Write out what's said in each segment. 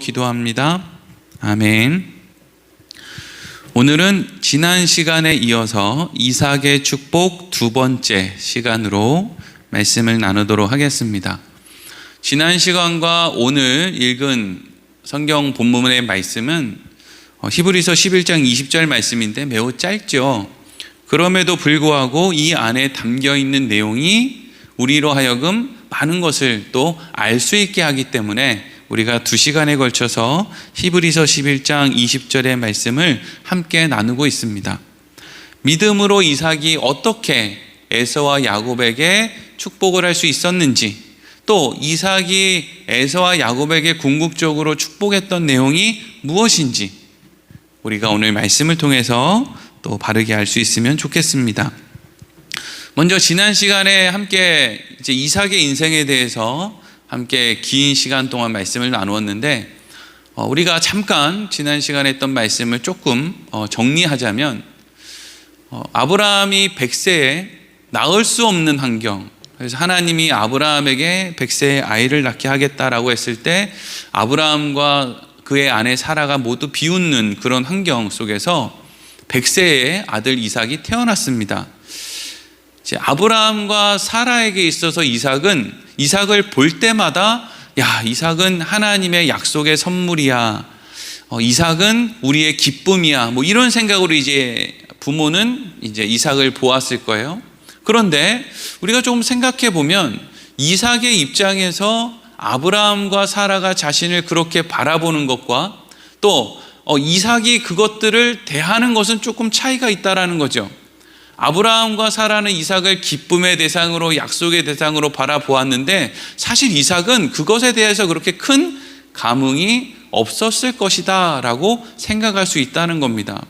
기도합니다. 아멘. 오늘은 지난 시간에 이어서 이삭의 축복 두 번째 시간으로 말씀을 나누도록 하겠습니다. 지난 시간과 오늘 읽은 성경 본문의 말씀은 히브리서 11장 20절 말씀인데 매우 짧죠. 그럼에도 불구하고 이 안에 담겨 있는 내용이 우리로 하여금 많은 것을 또 알 수 있게 하기 때문에 우리가 2시간에 걸쳐서 히브리서 11장 20절의 말씀을 함께 나누고 있습니다. 믿음으로 이삭이 어떻게 에서와 야곱에게 축복을 할 수 있었는지, 또 이삭이 에서와 야곱에게 궁극적으로 축복했던 내용이 무엇인지 우리가 오늘 말씀을 통해서 또 바르게 알 수 있으면 좋겠습니다. 먼저 지난 시간에 함께 이제 이삭의 인생에 대해서 함께 긴 시간 동안 말씀을 나누었는데, 우리가 잠깐 지난 시간에 했던 말씀을 조금 정리하자면, 아브라함이 100세에 낳을 수 없는 환경, 그래서 하나님이 아브라함에게 100세에 아이를 낳게 하겠다라고 했을 때 아브라함과 그의 아내 사라가 모두 비웃는 그런 환경 속에서 100세에 아들 이삭이 태어났습니다. 아브라함과 사라에게 있어서 이삭을 볼 때마다 이삭은 하나님의 약속의 선물이야, 이삭은 우리의 기쁨이야, 뭐 이런 생각으로 이제 부모는 이제 이삭을 보았을 거예요. 그런데 우리가 조금 생각해 보면 이삭의 입장에서 아브라함과 사라가 자신을 그렇게 바라보는 것과 또 이삭이 그것들을 대하는 것은 조금 차이가 있다라는 거죠. 아브라함과 사라는 이삭을 기쁨의 대상으로, 약속의 대상으로 바라보았는데 사실 이삭은 그것에 대해서 그렇게 큰 감흥이 없었을 것이다 라고 생각할 수 있다는 겁니다.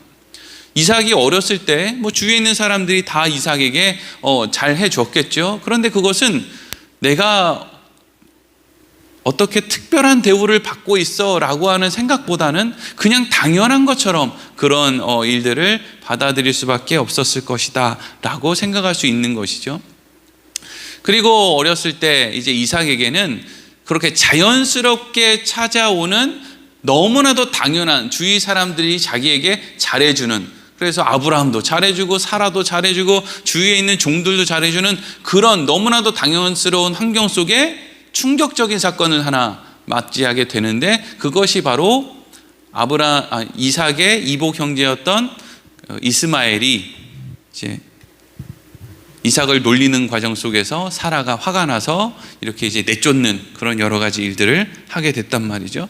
이삭이 어렸을 때 주위에 있는 사람들이 다 이삭에게 잘 해줬겠죠. 그런데 그것은 내가 어떻게 특별한 대우를 받고 있어 라고 하는 생각보다는 그냥 당연한 것처럼 그런 일들을 받아들일 수밖에 없었을 것이다 라고 생각할 수 있는 것이죠. 그리고 어렸을 때 이제 이삭에게는 그렇게 자연스럽게 찾아오는 너무나도 당연한, 주위 사람들이 자기에게 잘해주는, 그래서 아브라함도 잘해주고 사라도 잘해주고 주위에 있는 종들도 잘해주는 그런 너무나도 당연스러운 환경 속에 충격적인 사건을 하나 맞이하게 되는데, 그것이 바로 이삭의 이복 형제였던 이스마엘이 이제 이삭을 놀리는 과정 속에서 사라가 화가 나서 이렇게 이제 내쫓는 그런 여러 가지 일들을 하게 됐단 말이죠.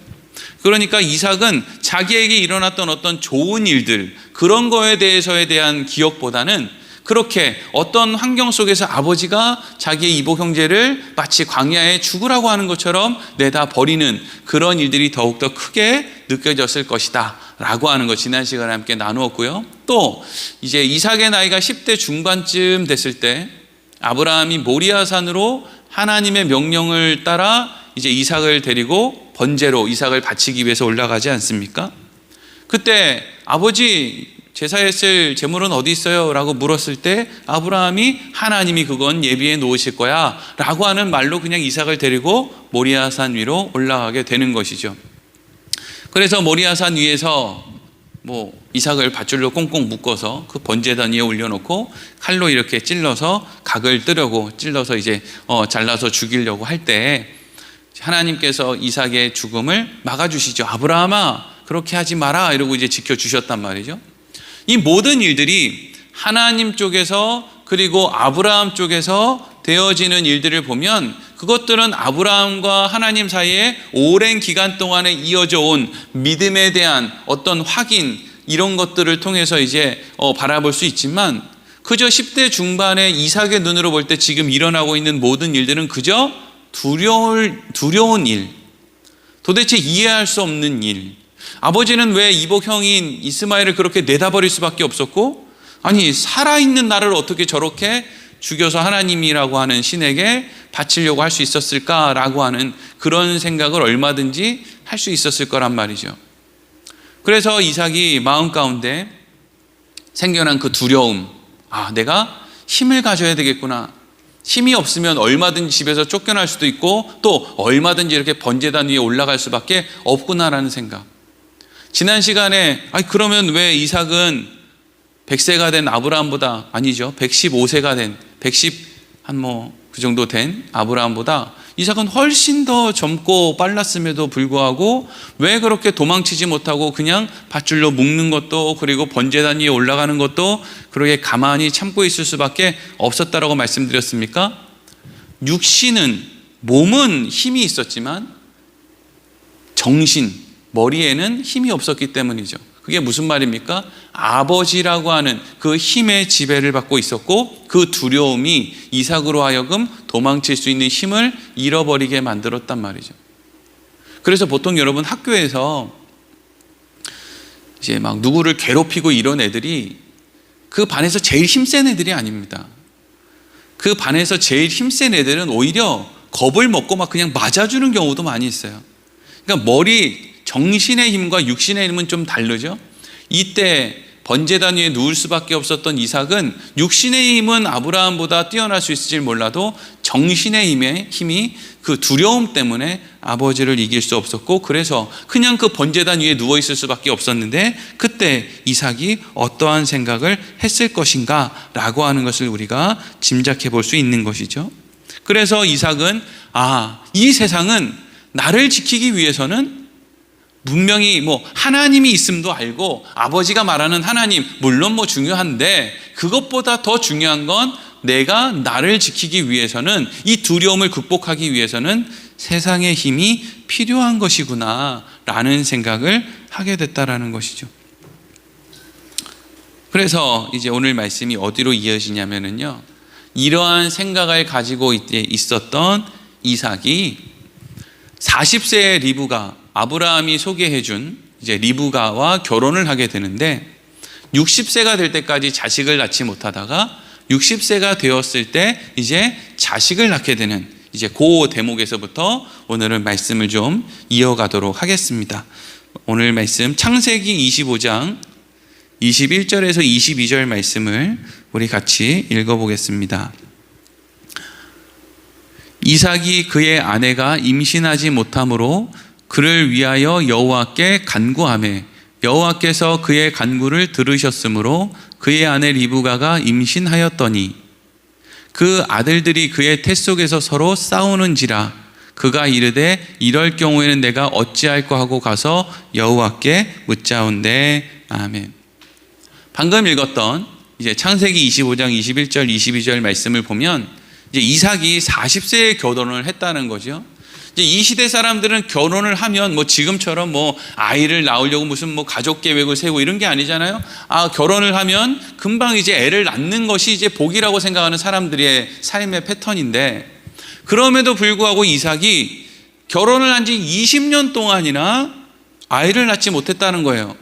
그러니까 이삭은 자기에게 일어났던 어떤 좋은 일들, 그런 거에 대해서에 대한 기억보다는 그렇게 어떤 환경 속에서 아버지가 자기의 이복 형제를 마치 광야에 죽으라고 하는 것처럼 내다 버리는 그런 일들이 더욱더 크게 느껴졌을 것이다 라고 하는 것 지난 시간에 함께 나누었고요. 또 이제 이삭의 나이가 10대 중반쯤 됐을 때 아브라함이 모리아산으로 하나님의 명령을 따라 이제 이삭을 데리고 번제로 이삭을 바치기 위해서 올라가지 않습니까? 그때 아버지, 제사했을 제물은 어디 있어요? 라고 물었을 때 아브라함이 하나님이 그건 예비해 놓으실 거야 라고 하는 말로 그냥 이삭을 데리고 모리아산 위로 올라가게 되는 것이죠. 그래서 모리아산 위에서 이삭을 밧줄로 꽁꽁 묶어서 그 번제단 위에 올려놓고 칼로 이렇게 찔러서 각을 뜨려고 찔러서 이제 잘라서 죽이려고 할 때 하나님께서 이삭의 죽음을 막아주시죠. 아브라함아, 그렇게 하지 마라 이러고 이제 지켜주셨단 말이죠. 이 모든 일들이 하나님 쪽에서 그리고 아브라함 쪽에서 되어지는 일들을 보면 그것들은 아브라함과 하나님 사이에 오랜 기간 동안에 이어져 온 믿음에 대한 어떤 확인, 이런 것들을 통해서 이제 바라볼 수 있지만, 그저 10대 중반의 이삭의 눈으로 볼 때 지금 일어나고 있는 모든 일들은 그저 두려운 일, 도대체 이해할 수 없는 일. 아버지는 왜 이복 형인 이스마엘을 그렇게 내다버릴 수밖에 없었고, 아니 살아있는 나를 어떻게 저렇게 죽여서 하나님이라고 하는 신에게 바치려고 할 수 있었을까라고 하는 그런 생각을 얼마든지 할 수 있었을 거란 말이죠. 그래서 이삭이 마음 가운데 생겨난 그 두려움, 내가 힘을 가져야 되겠구나, 힘이 없으면 얼마든지 집에서 쫓겨날 수도 있고 또 얼마든지 이렇게 번제단 위에 올라갈 수밖에 없구나라는 생각. 지난 시간에 그러면 왜 이삭은 100세가 된 아브라함보다, 아니죠, 115세가 된, 그 정도 된 아브라함보다 이삭은 훨씬 더 젊고 빨랐음에도 불구하고 왜 그렇게 도망치지 못하고 그냥 밧줄로 묶는 것도, 그리고 번제단 위에 올라가는 것도 그렇게 가만히 참고 있을 수밖에 없었다라고 말씀드렸습니까? 몸은 힘이 있었지만 정신, 머리에는 힘이 없었기 때문이죠. 그게 무슨 말입니까? 아버지라고 하는 그 힘의 지배를 받고 있었고, 그 두려움이 이삭으로 하여금 도망칠 수 있는 힘을 잃어버리게 만들었단 말이죠. 그래서 보통 여러분 학교에서 이제 막 누구를 괴롭히고 이런 애들이 그 반에서 제일 힘센 애들이 아닙니다. 그 반에서 제일 힘센 애들은 오히려 겁을 먹고 막 그냥 맞아주는 경우도 많이 있어요. 그러니까 정신의 힘과 육신의 힘은 좀 다르죠. 이때 번제단 위에 누울 수밖에 없었던 이삭은 육신의 힘은 아브라함보다 뛰어날 수 있을지 몰라도 정신의 힘이 그 두려움 때문에 아버지를 이길 수 없었고, 그래서 그냥 그 번제단 위에 누워 있을 수밖에 없었는데, 그때 이삭이 어떠한 생각을 했을 것인가 라고 하는 것을 우리가 짐작해 볼 수 있는 것이죠. 그래서 이삭은 이 세상은 나를 지키기 위해서는 분명히 하나님이 있음도 알고, 아버지가 말하는 하나님 물론 중요한데, 그것보다 더 중요한 건 내가 나를 지키기 위해서는, 이 두려움을 극복하기 위해서는 세상의 힘이 필요한 것이구나 라는 생각을 하게 됐다라는 것이죠. 그래서 이제 오늘 말씀이 어디로 이어지냐면요, 이러한 생각을 가지고 있었던 이삭이 40세의 리브가, 아브라함이 소개해준 이제 리브가와 결혼을 하게 되는데, 60세가 될 때까지 자식을 낳지 못하다가 60세가 되었을 때 이제 자식을 낳게 되는, 이제 그 대목에서부터 오늘은 말씀을 좀 이어가도록 하겠습니다. 오늘 말씀 창세기 25장 21절에서 22절 말씀을 우리 같이 읽어보겠습니다. 이삭이 그의 아내가 임신하지 못함으로 그를 위하여 여호와께 간구하매 여호와께서 그의 간구를 들으셨으므로 그의 아내 리브가가 임신하였더니 그 아들들이 그의 태 속에서 서로 싸우는지라 그가 이르되 이럴 경우에는 내가 어찌할까 하고 가서 여호와께 묻자온대. 아멘. 방금 읽었던 이제 창세기 25장 21절 22절 말씀을 보면 이제 이삭이 40세에 결혼을 했다는 거죠. 이제 이 시대 사람들은 결혼을 하면 지금처럼 아이를 낳으려고 무슨 가족 계획을 세우고 이런 게 아니잖아요. 결혼을 하면 금방 이제 애를 낳는 것이 이제 복이라고 생각하는 사람들의 삶의 패턴인데, 그럼에도 불구하고 이삭이 결혼을 한 지 20년 동안이나 아이를 낳지 못했다는 거예요.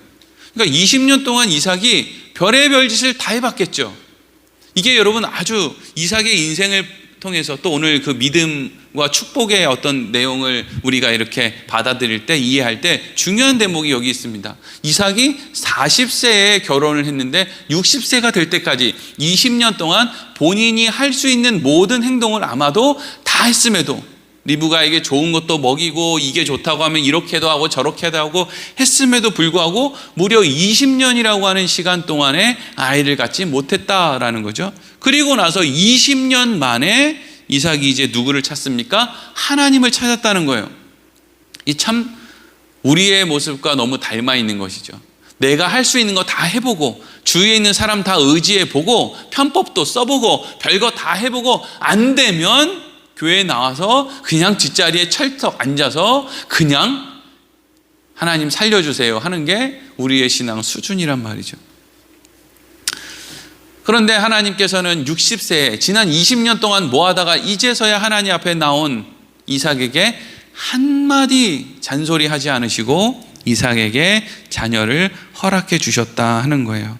그러니까 20년 동안 이삭이 별의별 짓을 다 해봤겠죠. 이게 여러분 아주 이삭의 인생을 통해서 또 오늘 그 믿음과 축복의 어떤 내용을 우리가 이렇게 받아들일 때, 이해할 때 중요한 대목이 여기 있습니다. 이삭이 40세에 결혼을 했는데 60세가 될 때까지 20년 동안 본인이 할 수 있는 모든 행동을 아마도 다 했음에도, 리브가에게 좋은 것도 먹이고 이게 좋다고 하면 이렇게도 하고 저렇게도 하고 했음에도 불구하고 무려 20년이라고 하는 시간 동안에 아이를 갖지 못했다라는 거죠. 그리고 나서 20년 만에 이삭이 이제 누구를 찾습니까? 하나님을 찾았다는 거예요. 이 참 우리의 모습과 너무 닮아 있는 것이죠. 내가 할 수 있는 거 다 해보고 주위에 있는 사람 다 의지해보고 편법도 써보고 별거 다 해보고 안 되면 교회에 나와서 그냥 뒷자리에 철떡 앉아서 그냥 하나님 살려주세요 하는 게 우리의 신앙 수준이란 말이죠. 그런데 하나님께서는 60세에 지난 20년 동안 뭐하다가 이제서야 하나님 앞에 나온 이삭에게 한마디 잔소리하지 않으시고 이삭에게 자녀를 허락해 주셨다 하는 거예요.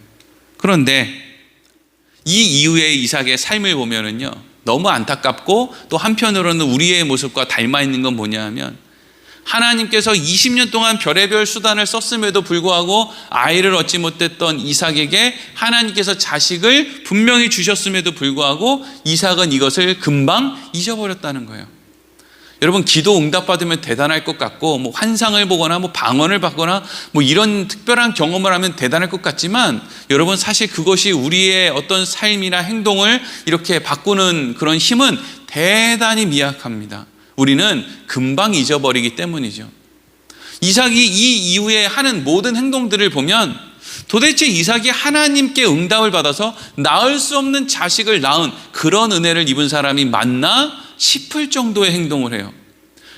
그런데 이 이후의 이삭의 삶을 보면은요, 너무 안타깝고 또 한편으로는 우리의 모습과 닮아 있는 건 뭐냐 하면, 하나님께서 20년 동안 별의별 수단을 썼음에도 불구하고 아이를 얻지 못했던 이삭에게 하나님께서 자식을 분명히 주셨음에도 불구하고 이삭은 이것을 금방 잊어버렸다는 거예요. 여러분, 기도 응답받으면 대단할 것 같고, 뭐 환상을 보거나 뭐 방언을 받거나 뭐 이런 특별한 경험을 하면 대단할 것 같지만, 여러분 사실 그것이 우리의 어떤 삶이나 행동을 이렇게 바꾸는 그런 힘은 대단히 미약합니다. 우리는 금방 잊어버리기 때문이죠. 이삭이 이 이후에 하는 모든 행동들을 보면 도대체 이삭이 하나님께 응답을 받아서 낳을 수 없는 자식을 낳은 그런 은혜를 입은 사람이 맞나 싶을 정도의 행동을 해요.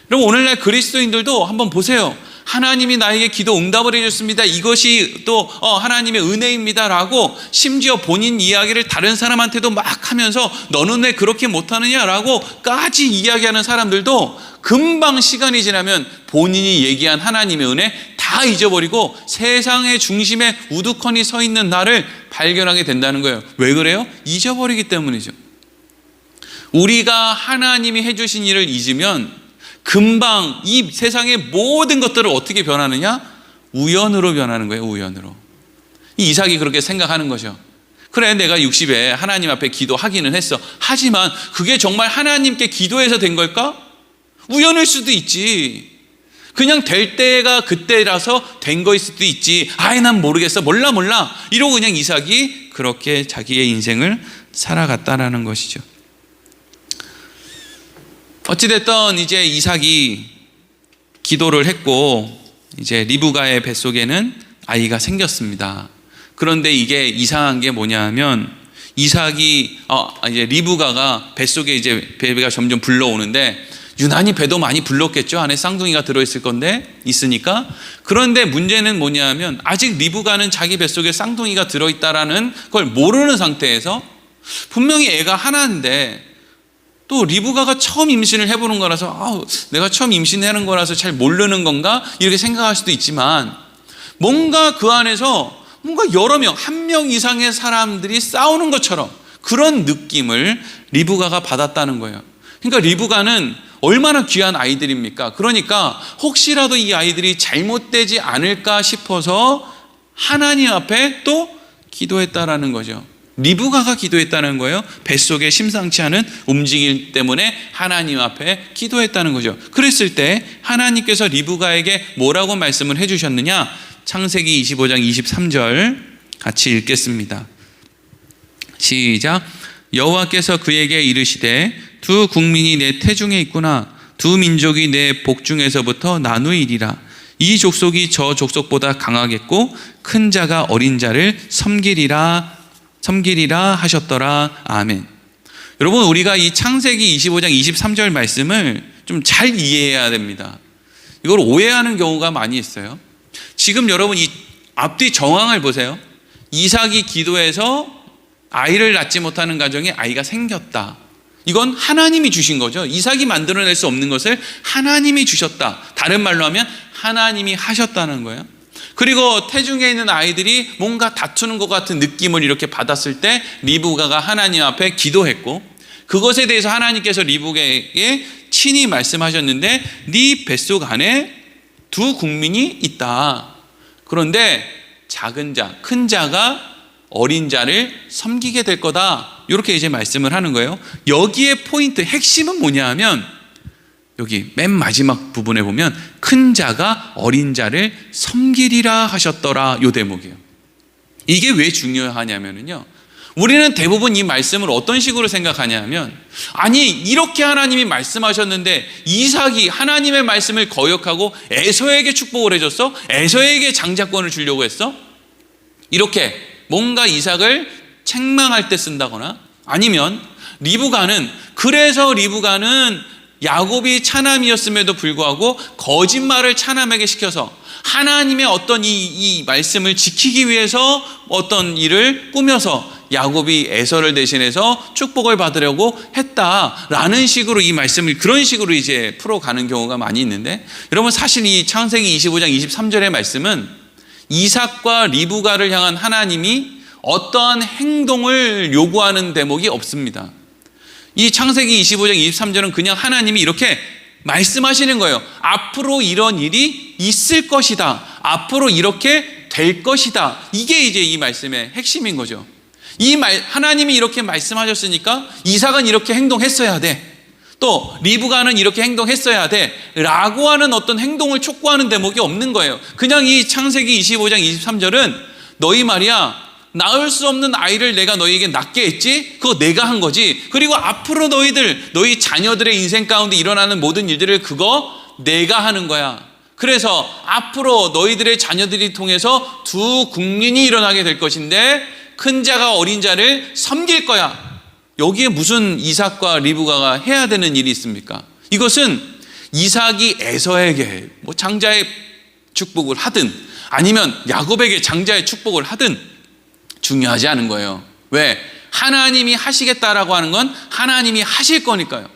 여러분, 오늘날 그리스도인들도 한번 보세요. 하나님이 나에게 기도 응답을 해줬습니다. 이것이 또 하나님의 은혜입니다 라고, 심지어 본인 이야기를 다른 사람한테도 막 하면서 너는 왜 그렇게 못하느냐라고 까지 이야기하는 사람들도 금방 시간이 지나면 본인이 얘기한 하나님의 은혜 다 잊어버리고 세상의 중심에 우두커니 서 있는 나를 발견하게 된다는 거예요. 왜 그래요? 잊어버리기 때문이죠. 우리가 하나님이 해주신 일을 잊으면 금방 이 세상의 모든 것들을 어떻게 변하느냐? 우연으로 변하는 거예요. 우연으로. 이 이삭이 그렇게 생각하는 거죠. 그래, 내가 60에 하나님 앞에 기도하기는 했어. 하지만 그게 정말 하나님께 기도해서 된 걸까? 우연일 수도 있지. 그냥 될 때가 그때라서 된 거일 수도 있지. 아이, 난 모르겠어. 몰라. 이러고 그냥 이삭이 그렇게 자기의 인생을 살아갔다라는 것이죠. 어찌됐든 이제 이삭이 기도를 했고, 이제 리브가의 뱃속에는 아이가 생겼습니다. 그런데 이게 이상한 게 뭐냐 하면, 이삭이 이제 리브가가 뱃속에 이제 배가 점점 불러오는데, 유난히 배도 많이 불렀겠죠. 안에 쌍둥이가 들어있을 건데, 있으니까. 그런데 문제는 뭐냐 하면, 아직 리브가는 자기 뱃속에 쌍둥이가 들어있다라는 걸 모르는 상태에서, 분명히 애가 하나인데 또 리브가가 처음 임신을 해보는 거라서 내가 처음 임신하는 거라서 잘 모르는 건가 이렇게 생각할 수도 있지만, 뭔가 그 안에서 뭔가 여러 명, 한 명 이상의 사람들이 싸우는 것처럼 그런 느낌을 리브가가 받았다는 거예요. 그러니까 리브가는 얼마나 귀한 아이들입니까? 그러니까 혹시라도 이 아이들이 잘못되지 않을까 싶어서 하나님 앞에 또 기도했다라는 거죠. 리브가가 기도했다는 거예요. 뱃속에 심상치 않은 움직임 때문에 하나님 앞에 기도했다는 거죠. 그랬을 때 하나님께서 리브가에게 뭐라고 말씀을 해주셨느냐? 창세기 25장 23절 같이 읽겠습니다. 시작. 여호와께서 그에게 이르시되 두 국민이 내 태중에 있구나. 두 민족이 내 복중에서부터 나누이리라. 이 족속이 저 족속보다 강하겠고 큰 자가 어린 자를 섬기리라 하셨더라. 아멘. 여러분, 우리가 이 창세기 25장 23절 말씀을 좀 잘 이해해야 됩니다. 이걸 오해하는 경우가 많이 있어요. 지금 여러분 이 앞뒤 정황을 보세요. 이삭이 기도해서 아이를 낳지 못하는 가정에 아이가 생겼다. 이건 하나님이 주신 거죠. 이삭이 만들어낼 수 없는 것을 하나님이 주셨다. 다른 말로 하면 하나님이 하셨다는 거예요. 그리고 태중에 있는 아이들이 뭔가 다투는 것 같은 느낌을 이렇게 받았을 때 리브가가 하나님 앞에 기도했고, 그것에 대해서 하나님께서 리브가에게 친히 말씀하셨는데 네 뱃속 안에 두 국민이 있다. 그런데 작은 자, 큰 자가 어린 자를 섬기게 될 거다. 이렇게 이제 말씀을 하는 거예요. 여기에 포인트, 핵심은 뭐냐 하면 여기 맨 마지막 부분에 보면 큰 자가 어린 자를 섬기리라 하셨더라, 요 대목이에요. 이게 왜 중요하냐면요, 우리는 대부분 이 말씀을 어떤 식으로 생각하냐면, 아니 이렇게 하나님이 말씀하셨는데 이삭이 하나님의 말씀을 거역하고 에서에게 축복을 해줬어? 에서에게 장자권을 주려고 했어? 이렇게 뭔가 이삭을 책망할 때 쓴다거나, 아니면 리브가는 야곱이 차남이었음에도 불구하고 거짓말을 차남에게 시켜서 하나님의 어떤 이 말씀을 지키기 위해서 어떤 일을 꾸며서 야곱이 에서를 대신해서 축복을 받으려고 했다라는 식으로 이 말씀을 그런 식으로 이제 풀어가는 경우가 많이 있는데, 여러분 사실 이 창세기 25장 23절의 말씀은 이삭과 리브가를 향한 하나님이 어떠한 행동을 요구하는 대목이 없습니다. 이 창세기 25장 23절은 그냥 하나님이 이렇게 말씀하시는 거예요. 앞으로 이런 일이 있을 것이다. 앞으로 이렇게 될 것이다. 이게 이제 이 말씀의 핵심인 거죠. 하나님이 이렇게 말씀하셨으니까 이삭은 이렇게 행동했어야 돼. 또 리브가는 이렇게 행동했어야 돼 라고 하는 어떤 행동을 촉구하는 대목이 없는 거예요. 그냥 이 창세기 25장 23절은 너희 말이야, 낳을 수 없는 아이를 내가 너희에게 낳게 했지? 그거 내가 한 거지. 그리고 앞으로 너희 자녀들의 인생 가운데 일어나는 모든 일들을 그거 내가 하는 거야. 그래서 앞으로 너희들의 자녀들이 통해서 두 국민이 일어나게 될 것인데 큰 자가 어린 자를 섬길 거야. 여기에 무슨 이삭과 리브가가 해야 되는 일이 있습니까? 이것은 이삭이 에서에게 장자의 축복을 하든 아니면 야곱에게 장자의 축복을 하든 중요하지 않은 거예요. 왜? 하나님이 하시겠다라고 하는 건 하나님이 하실 거니까요.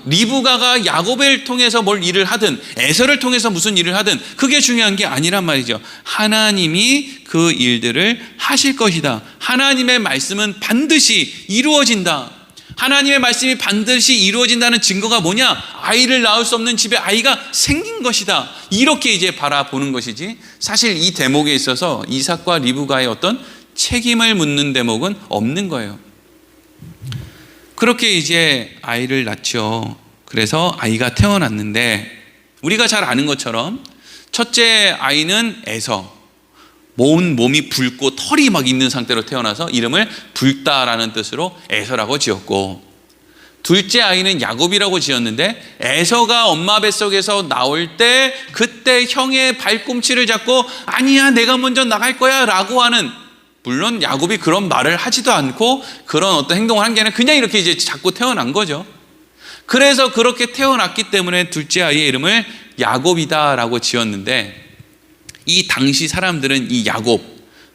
리브가가 야곱을 통해서 뭘 일을 하든 에서를 통해서 무슨 일을 하든 그게 중요한 게 아니란 말이죠. 하나님이 그 일들을 하실 것이다. 하나님의 말씀은 반드시 이루어진다. 하나님의 말씀이 반드시 이루어진다는 증거가 뭐냐? 아이를 낳을 수 없는 집에 아이가 생긴 것이다. 이렇게 이제 바라보는 것이지, 사실 이 대목에 있어서 이삭과 리브가의 어떤 책임을 묻는 대목은 없는 거예요. 그렇게 이제 아이를 낳죠. 그래서 아이가 태어났는데 우리가 잘 아는 것처럼 첫째 아이는 에서, 온 몸이 붉고 털이 막 있는 상태로 태어나서 이름을 붉다라는 뜻으로 에서라고 지었고, 둘째 아이는 야곱이라고 지었는데 에서가 엄마 뱃속에서 나올 때 그때 형의 발꿈치를 잡고 아니야 내가 먼저 나갈 거야 라고 하는, 물론 야곱이 그런 말을 하지도 않고 그런 어떤 행동을 한 게 아니라 그냥 이렇게 이제 자꾸 태어난 거죠. 그래서 그렇게 태어났기 때문에 둘째 아이의 이름을 야곱이다라고 지었는데, 이 당시 사람들은 이 야곱,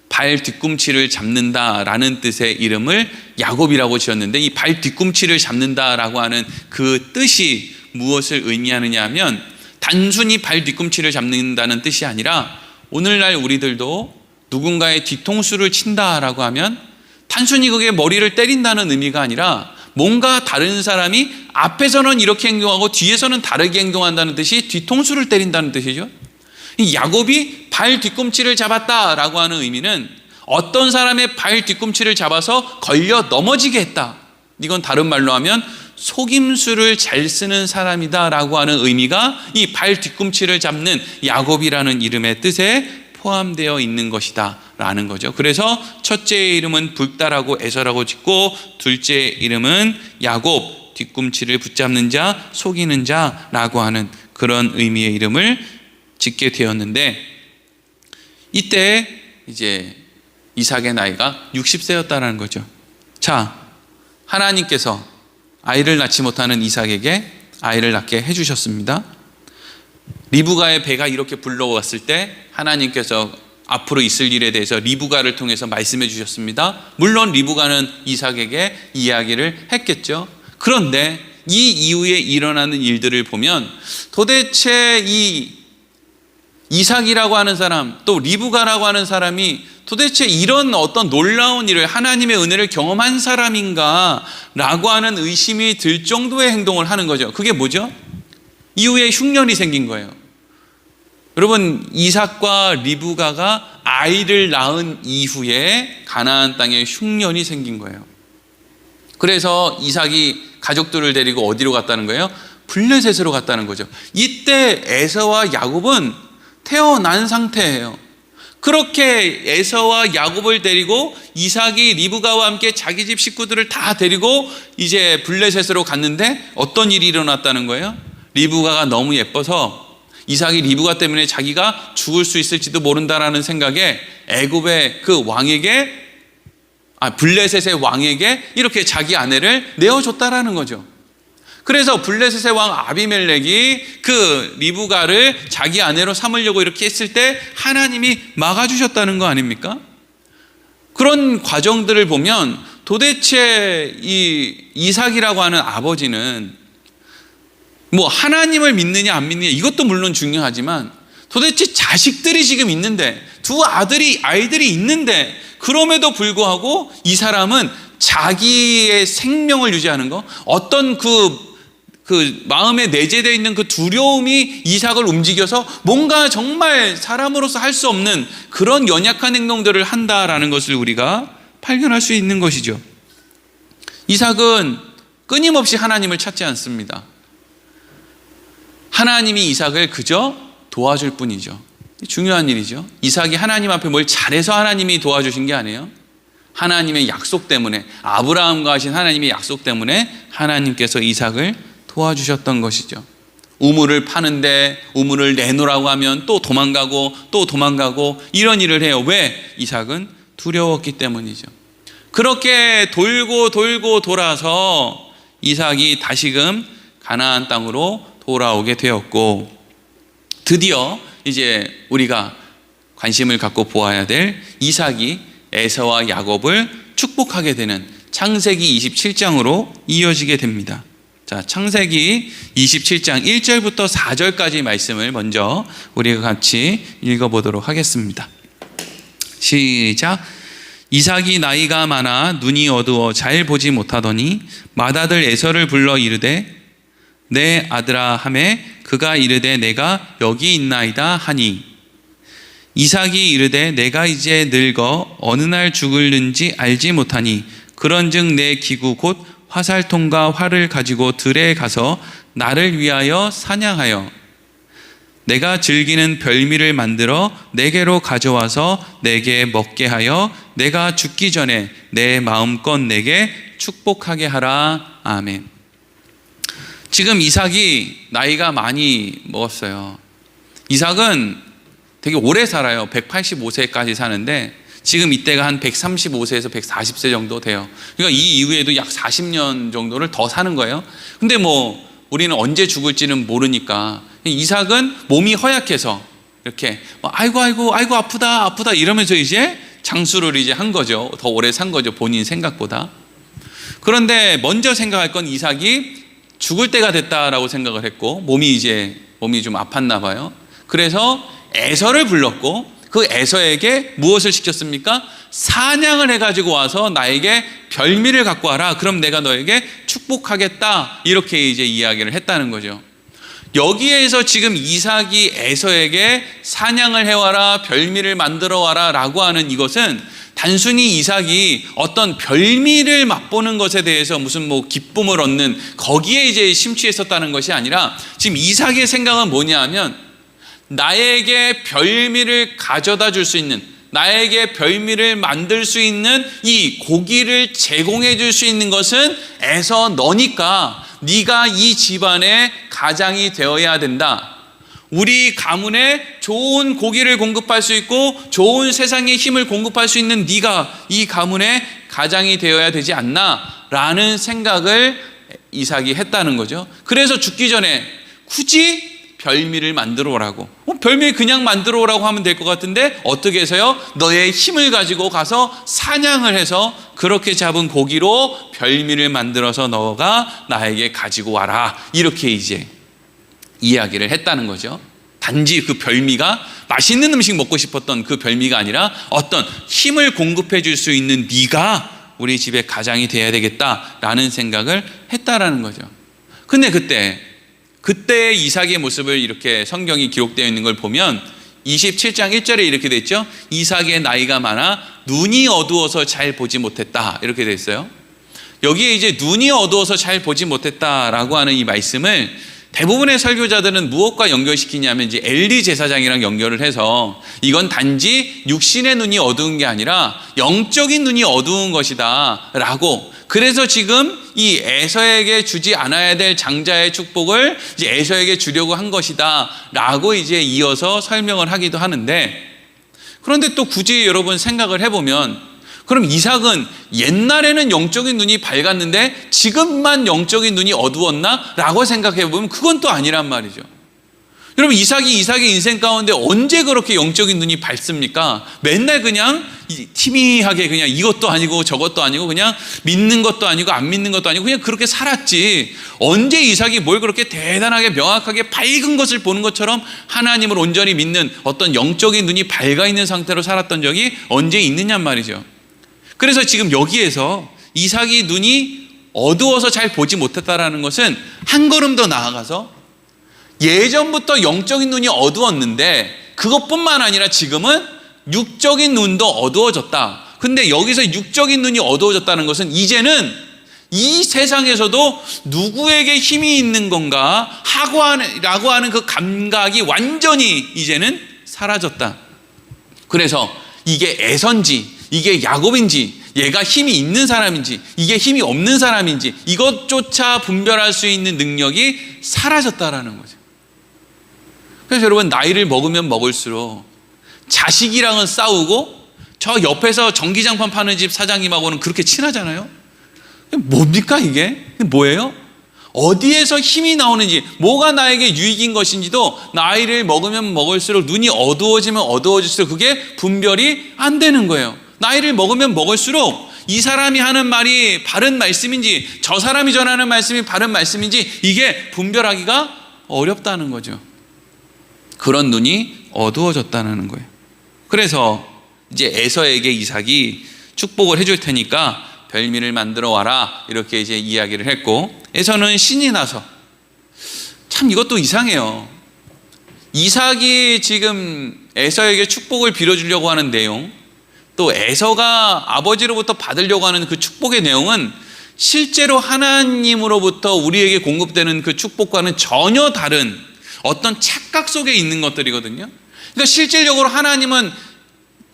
발 뒤꿈치를 잡는다라는 뜻의 이름을 야곱이라고 지었는데, 이 발 뒤꿈치를 잡는다라고 하는 그 뜻이 무엇을 의미하느냐 하면 단순히 발 뒤꿈치를 잡는다는 뜻이 아니라, 오늘날 우리들도 누군가의 뒤통수를 친다라고 하면 단순히 그게 머리를 때린다는 의미가 아니라 뭔가 다른 사람이 앞에서는 이렇게 행동하고 뒤에서는 다르게 행동한다는 뜻이 뒤통수를 때린다는 뜻이죠. 이 야곱이 발 뒤꿈치를 잡았다라고 하는 의미는 어떤 사람의 발 뒤꿈치를 잡아서 걸려 넘어지게 했다. 이건 다른 말로 하면 속임수를 잘 쓰는 사람이다라고 하는 의미가 이 발 뒤꿈치를 잡는 야곱이라는 이름의 뜻에 포함되어 있는 것이다 라는 거죠. 그래서 첫째의 이름은 붉다라고 에서라고 짓고, 둘째 이름은 야곱, 뒤꿈치를 붙잡는 자, 속이는 자라고 하는 그런 의미의 이름을 짓게 되었는데, 이때 이제 이삭의 나이가 60세였다라는 거죠. 자, 하나님께서 아이를 낳지 못하는 이삭에게 아이를 낳게 해주셨습니다. 리브가의 배가 이렇게 불러왔을 때 하나님께서 앞으로 있을 일에 대해서 리브가를 통해서 말씀해 주셨습니다. 물론 리브가는 이삭에게 이야기를 했겠죠. 그런데 이 이후에 일어나는 일들을 보면 도대체 이 이삭이라고 하는 사람, 또 리브가라고 하는 사람이 도대체 이런 어떤 놀라운 일을, 하나님의 은혜를 경험한 사람인가 라고 하는 의심이 들 정도의 행동을 하는 거죠. 그게 뭐죠? 이후에 흉년이 생긴 거예요. 여러분, 이삭과 리브가가 아이를 낳은 이후에 가나안 땅에 흉년이 생긴 거예요. 그래서 이삭이 가족들을 데리고 어디로 갔다는 거예요? 블레셋으로 갔다는 거죠. 이때 에서와 야곱은 태어난 상태예요. 그렇게 에서와 야곱을 데리고 이삭이 리브가와 함께 자기 집 식구들을 다 데리고 이제 블레셋으로 갔는데 어떤 일이 일어났다는 거예요? 리브가가 너무 예뻐서 이삭이 리브가 때문에 자기가 죽을 수 있을지도 모른다라는 생각에 애굽의 그 왕에게, 블레셋의 왕에게 이렇게 자기 아내를 내어줬다라는 거죠. 그래서 블레셋의 왕 아비멜렉이 그 리브가를 자기 아내로 삼으려고 이렇게 했을 때 하나님이 막아주셨다는 거 아닙니까? 그런 과정들을 보면 도대체 이 이삭이라고 하는 아버지는 하나님을 믿느냐 안 믿느냐 이것도 물론 중요하지만, 도대체 자식들이 지금 있는데, 두 아이들이 있는데, 그럼에도 불구하고 이 사람은 자기의 생명을 유지하는 거, 어떤 그 그 마음에 내재되어 있는 그 두려움이 이삭을 움직여서 뭔가 정말 사람으로서 할 수 없는 그런 연약한 행동들을 한다라는 것을 우리가 발견할 수 있는 것이죠. 이삭은 끊임없이 하나님을 찾지 않습니다. 하나님이 이삭을 그저 도와줄 뿐이죠. 중요한 일이죠. 이삭이 하나님 앞에 뭘 잘해서 하나님이 도와주신 게 아니에요. 하나님의 약속 때문에, 아브라함과 하신 하나님의 약속 때문에 하나님께서 이삭을 도와주셨던 것이죠. 우물을 파는데 우물을 내놓으라고 하면 또 도망가고 이런 일을 해요. 왜? 이삭은 두려웠기 때문이죠. 그렇게 돌고 돌아서 이삭이 다시금 가나안 땅으로 돌아오게 되었고, 드디어 이제 우리가 관심을 갖고 보아야 될 이삭이 에서와 야곱을 축복하게 되는 창세기 27장으로 이어지게 됩니다. 자, 창세기 27장 1절부터 4절까지 말씀을 먼저 우리가 같이 읽어보도록 하겠습니다. 시작. 이삭이 나이가 많아 눈이 어두워 잘 보지 못하더니 맏아들 에서를 불러 이르되 내 아들아 하매 그가 이르되 내가 여기 있나이다 하니 이삭이 이르되 내가 이제 늙어 어느 날 죽을는지 알지 못하니 그런즉 내 기구 곧 화살통과 활을 가지고 들에 가서 나를 위하여 사냥하여 내가 즐기는 별미를 만들어 내게로 가져와서 내게 먹게 하여 내가 죽기 전에 내 마음껏 내게 축복하게 하라. 아멘. 지금 이삭이 나이가 많이 먹었어요. 이삭은 되게 오래 살아요. 185세까지 사는데 지금 이때가 한 135세에서 140세 정도 돼요. 그러니까 이 이후에도 약 40년 정도를 더 사는 거예요. 근데 뭐 우리는 언제 죽을지는 모르니까 이삭은 몸이 허약해서 이렇게 아이고 아프다 이러면서 이제 장수를 이제 한 거죠. 더 오래 산 거죠. 본인 생각보다. 그런데 먼저 생각할 건 이삭이 죽을 때가 됐다라고 생각을 했고 몸이 좀 아팠나 봐요. 그래서 에서를 불렀고 그 에서에게 무엇을 시켰습니까? 사냥을 해가지고 와서 나에게 별미를 갖고 와라. 그럼 내가 너에게 축복하겠다. 이렇게 이제 이야기를 했다는 거죠. 여기에서 지금 이삭이 에서에게 사냥을 해와라, 별미를 만들어 와라 라고 하는 이것은 단순히 이삭이 어떤 별미를 맛보는 것에 대해서 무슨 뭐 기쁨을 얻는 거기에 이제 심취했었다는 것이 아니라 지금 이삭의 생각은 뭐냐 하면 나에게 별미를 가져다 줄 수 있는, 나에게 별미를 만들 수 있는 이 고기를 제공해 줄 수 있는 것은 에서 너니까 네가 이 집안의 가장이 되어야 된다. 우리 가문에 좋은 고기를 공급할 수 있고 좋은 세상의 힘을 공급할 수 있는 네가 이 가문의 가장이 되어야 되지 않나 라는 생각을 이삭이 했다는 거죠. 그래서 죽기 전에 굳이 별미를 만들어 오라고. 별미 그냥 만들어 오라고 하면 될 것 같은데 어떻게 해서요? 너의 힘을 가지고 가서 사냥을 해서 그렇게 잡은 고기로 별미를 만들어서 너가 나에게 가지고 와라. 이렇게 이제 이야기를 했다는 거죠. 단지 그 별미가 맛있는 음식 먹고 싶었던 그 별미가 아니라 어떤 힘을 공급해 줄 수 있는 네가 우리 집의 가장이 돼야 되겠다라는 생각을 했다라는 거죠. 근데 그때 이삭의 모습을 이렇게 성경이 기록되어 있는 걸 보면 27장 1절에 이렇게 돼 있죠. 이삭의 나이가 많아 눈이 어두워서 잘 보지 못했다. 이렇게 돼 있어요. 여기에 이제 눈이 어두워서 잘 보지 못했다라고 하는 이 말씀을 대부분의 설교자들은 무엇과 연결시키냐면 이제 엘리 제사장이랑 연결을 해서 이건 단지 육신의 눈이 어두운 게 아니라 영적인 눈이 어두운 것이다 라고. 그래서 지금 이 에서에게 주지 않아야 될 장자의 축복을 이제 에서에게 주려고 한 것이다 라고 이제 이어서 설명을 하기도 하는데, 그런데 또 굳이 여러분 생각을 해보면 그럼 이삭은 옛날에는 영적인 눈이 밝았는데 지금만 영적인 눈이 어두웠나? 라고 생각해보면 그건 또 아니란 말이죠. 여러분 이삭의 인생 가운데 언제 그렇게 영적인 눈이 밝습니까? 맨날 그냥 희미하게 그냥 이것도 아니고 저것도 아니고 그냥 믿는 것도 아니고 안 믿는 것도 아니고 그냥 그렇게 살았지. 언제 이삭이 뭘 그렇게 대단하게 명확하게 밝은 것을 보는 것처럼 하나님을 온전히 믿는 어떤 영적인 눈이 밝아 있는 상태로 살았던 적이 언제 있느냔 말이죠. 그래서 지금 여기에서 이삭이 눈이 어두워서 잘 보지 못했다라는 것은 한 걸음 더 나아가서 예전부터 영적인 눈이 어두웠는데 그것뿐만 아니라 지금은 육적인 눈도 어두워졌다. 근데 여기서 육적인 눈이 어두워졌다는 것은 이제는 이 세상에서도 누구에게 힘이 있는 건가 라고 하는 그 감각이 완전히 이제는 사라졌다. 그래서 이게 에서인지 이게 야곱인지 얘가 힘이 있는 사람인지 이게 힘이 없는 사람인지 이것조차 분별할 수 있는 능력이 사라졌다라는 거죠. 그래서 여러분, 나이를 먹으면 먹을수록 자식이랑은 싸우고 저 옆에서 전기장판 파는 집 사장님하고는 그렇게 친하잖아요. 뭡니까 이게? 뭐예요? 어디에서 힘이 나오는지, 뭐가 나에게 유익인 것인지도 나이를 먹으면 먹을수록, 눈이 어두워지면 어두워질수록 그게 분별이 안 되는 거예요. 나이를 먹으면 먹을수록 이 사람이 하는 말이 바른 말씀인지 저 사람이 전하는 말씀이 바른 말씀인지 이게 분별하기가 어렵다는 거죠. 그런 눈이 어두워졌다는 거예요. 그래서 이제 에서에게 이삭이 축복을 해줄 테니까 별미를 만들어 와라, 이렇게 이제 이야기를 했고, 에서는 신이 나서, 참 이것도 이상해요. 이삭이 지금 에서에게 축복을 빌어주려고 하는 내용, 또 에서가 아버지로부터 받으려고 하는 그 축복의 내용은 실제로 하나님으로부터 우리에게 공급되는 그 축복과는 전혀 다른 어떤 착각 속에 있는 것들이거든요. 그러니까 실질적으로 하나님은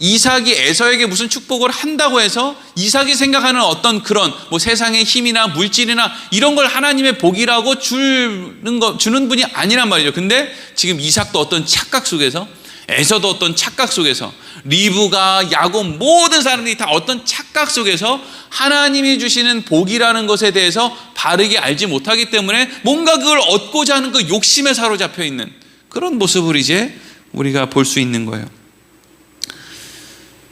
이삭이 에서에게 무슨 축복을 한다고 해서 이삭이 생각하는 어떤 그런 뭐 세상의 힘이나 물질이나 이런 걸 하나님의 복이라고 주는 분이 아니란 말이죠. 근데 지금 이삭도 어떤 착각 속에서, 에서도 어떤 착각 속에서, 리브가, 야곱, 모든 사람들이 다 어떤 착각 속에서 하나님이 주시는 복이라는 것에 대해서 바르게 알지 못하기 때문에 뭔가 그걸 얻고자 하는 그 욕심에 사로잡혀 있는 그런 모습을 이제 우리가 볼 수 있는 거예요.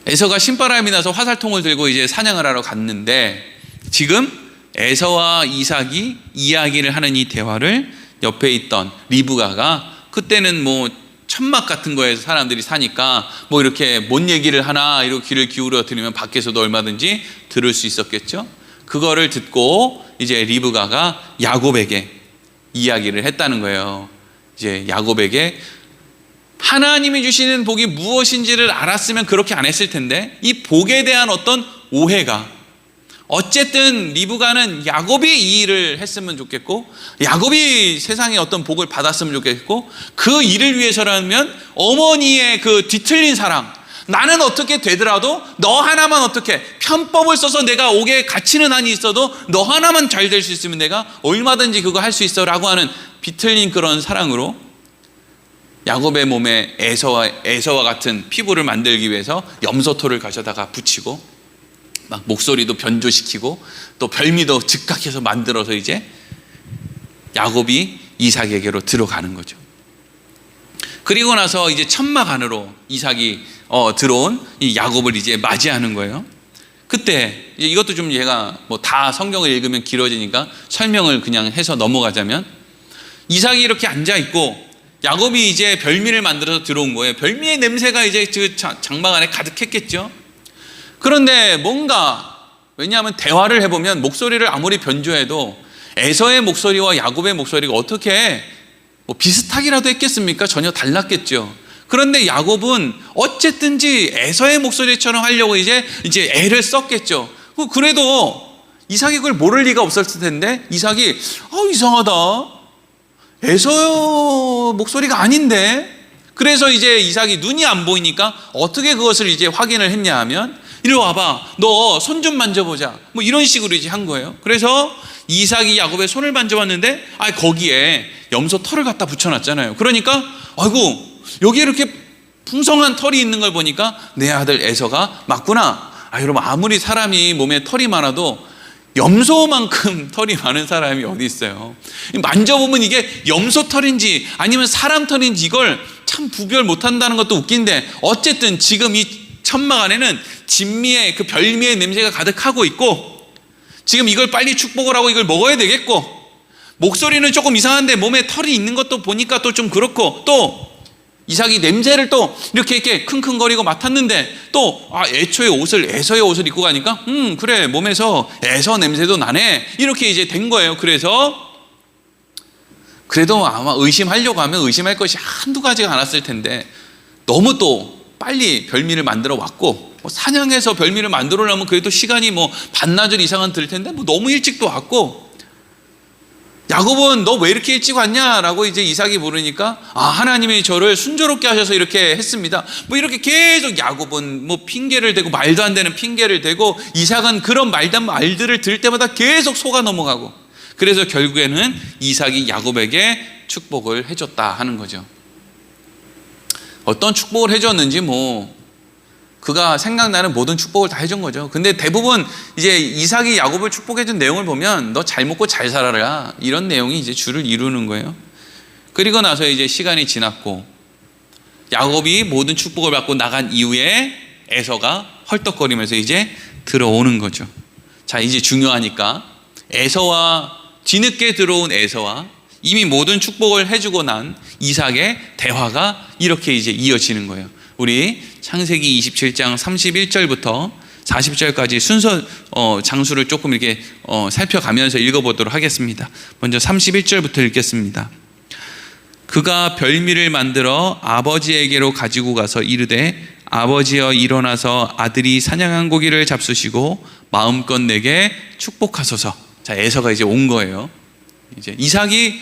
에서가 신바람이 나서 화살통을 들고 이제 사냥을 하러 갔는데, 지금 에서와 이삭이 이야기를 하는 이 대화를 옆에 있던 리브가가, 그때는 뭐 천막 같은 거에서 사람들이 사니까 뭐 이렇게 뭔 얘기를 하나 이렇게 귀를 기울여 들으면 밖에서도 얼마든지 들을 수 있었겠죠. 그거를 듣고 이제 리브가가 야곱에게 이야기를 했다는 거예요. 이제 야곱에게 하나님이 주시는 복이 무엇인지를 알았으면 그렇게 안 했을 텐데, 이 복에 대한 어떤 오해가, 어쨌든 리브가는 야곱이 이 일을 했으면 좋겠고 야곱이 세상에 어떤 복을 받았으면 좋겠고, 그 일을 위해서라면 어머니의 그 뒤틀린 사랑, 나는 어떻게 되더라도 너 하나만, 어떻게 편법을 써서 내가 옥에 갇히는 한이 있어도 너 하나만 잘 될 수 있으면 내가 얼마든지 그거 할 수 있어 라고 하는 비틀린 그런 사랑으로 야곱의 몸에 에서와 같은 피부를 만들기 위해서 염소토를 가져다가 붙이고 막 목소리도 변조시키고 또 별미도 즉각해서 만들어서 이제 야곱이 이삭에게로 들어가는 거죠. 그리고 나서 이제 천막 안으로 이삭이 들어온 이 야곱을 이제 맞이하는 거예요. 그때 이제 이것도 좀 얘가 뭐 다 성경을 읽으면 길어지니까 설명을 그냥 해서 넘어가자면, 이삭이 이렇게 앉아 있고 야곱이 이제 별미를 만들어서 들어온 거예요. 별미의 냄새가 이제 그 장막 안에 가득했겠죠. 그런데 뭔가, 왜냐하면 대화를 해보면 목소리를 아무리 변조해도 에서의 목소리와 야곱의 목소리가 어떻게 뭐 비슷하기라도 했겠습니까? 전혀 달랐겠죠. 그런데 야곱은 어쨌든지 에서의 목소리처럼 하려고 이제 애를 썼겠죠. 그래도 이삭이 그걸 모를 리가 없었을 텐데, 이삭이 이상하다, 에서 목소리가 아닌데. 그래서 이제 이삭이 눈이 안 보이니까 어떻게 그것을 이제 확인을 했냐 하면, 이리 와봐, 너 손 좀 만져보자, 뭐 이런 식으로 이제 한 거예요. 그래서 이삭이 야곱의 손을 만져봤는데 거기에 염소 털을 갖다 붙여놨잖아요. 그러니까 아이고, 여기 이렇게 풍성한 털이 있는 걸 보니까 내 아들 에서가 맞구나. 여러분, 아무리 사람이 몸에 털이 많아도 염소만큼 털이 많은 사람이 어디 있어요. 만져보면 이게 염소 털인지 아니면 사람 털인지 이걸 참 구별 못한다는 것도 웃긴데, 어쨌든 지금 이 천막 안에는 진미의 그 별미의 냄새가 가득하고 있고, 지금 이걸 빨리 축복을 하고 이걸 먹어야 되겠고, 목소리는 조금 이상한데 몸에 털이 있는 것도 보니까 또 좀 그렇고, 또 이삭이 냄새를 또 이렇게 킁킁거리고 맡았는데 또 애초에 에서의 옷을 입고 가니까 그래, 몸에서 에서 냄새도 나네, 이렇게 이제 된 거예요. 그래도 아마 의심하려고 하면 의심할 것이 한두 가지가 많았을 텐데 너무 또 빨리 별미를 만들어 왔고, 사냥해서 별미를 만들어 오려면 그래도 시간이 반나절 이상은 들 텐데 너무 일찍도 왔고, 야곱은 너 왜 이렇게 일찍 왔냐라고 이제 이삭이 물으니까 하나님이 저를 순조롭게 하셔서 이렇게 했습니다. 이렇게 계속 야곱은 핑계를 대고, 말도 안 되는 핑계를 대고, 이삭은 그런 말도 안 되는 말들을 들을 때마다 계속 속아 넘어가고, 그래서 결국에는 이삭이 야곱에게 축복을 해줬다 하는 거죠. 어떤 축복을 해줬는지 그가 생각나는 모든 축복을 다 해준 거죠. 근데 대부분 이제 이삭이 야곱을 축복해준 내용을 보면 너 잘 먹고 잘 살아라, 이런 내용이 이제 주를 이루는 거예요. 그리고 나서 이제 시간이 지났고 야곱이 모든 축복을 받고 나간 이후에 에서가 헐떡거리면서 이제 들어오는 거죠. 자, 이제 중요하니까 뒤늦게 들어온 에서와 이미 모든 축복을 해주고 난 이삭의 대화가 이렇게 이제 이어지는 거예요. 우리 창세기 27장 31절부터 40절까지 순서 장수를 조금 이렇게 살펴가면서 읽어보도록 하겠습니다. 먼저 31절부터 읽겠습니다. 그가 별미를 만들어 아버지에게로 가지고 가서 이르되 아버지여 일어나서 아들이 사냥한 고기를 잡수시고 마음껏 내게 축복하소서. 자, 에서가 이제 온 거예요. 이제 이삭이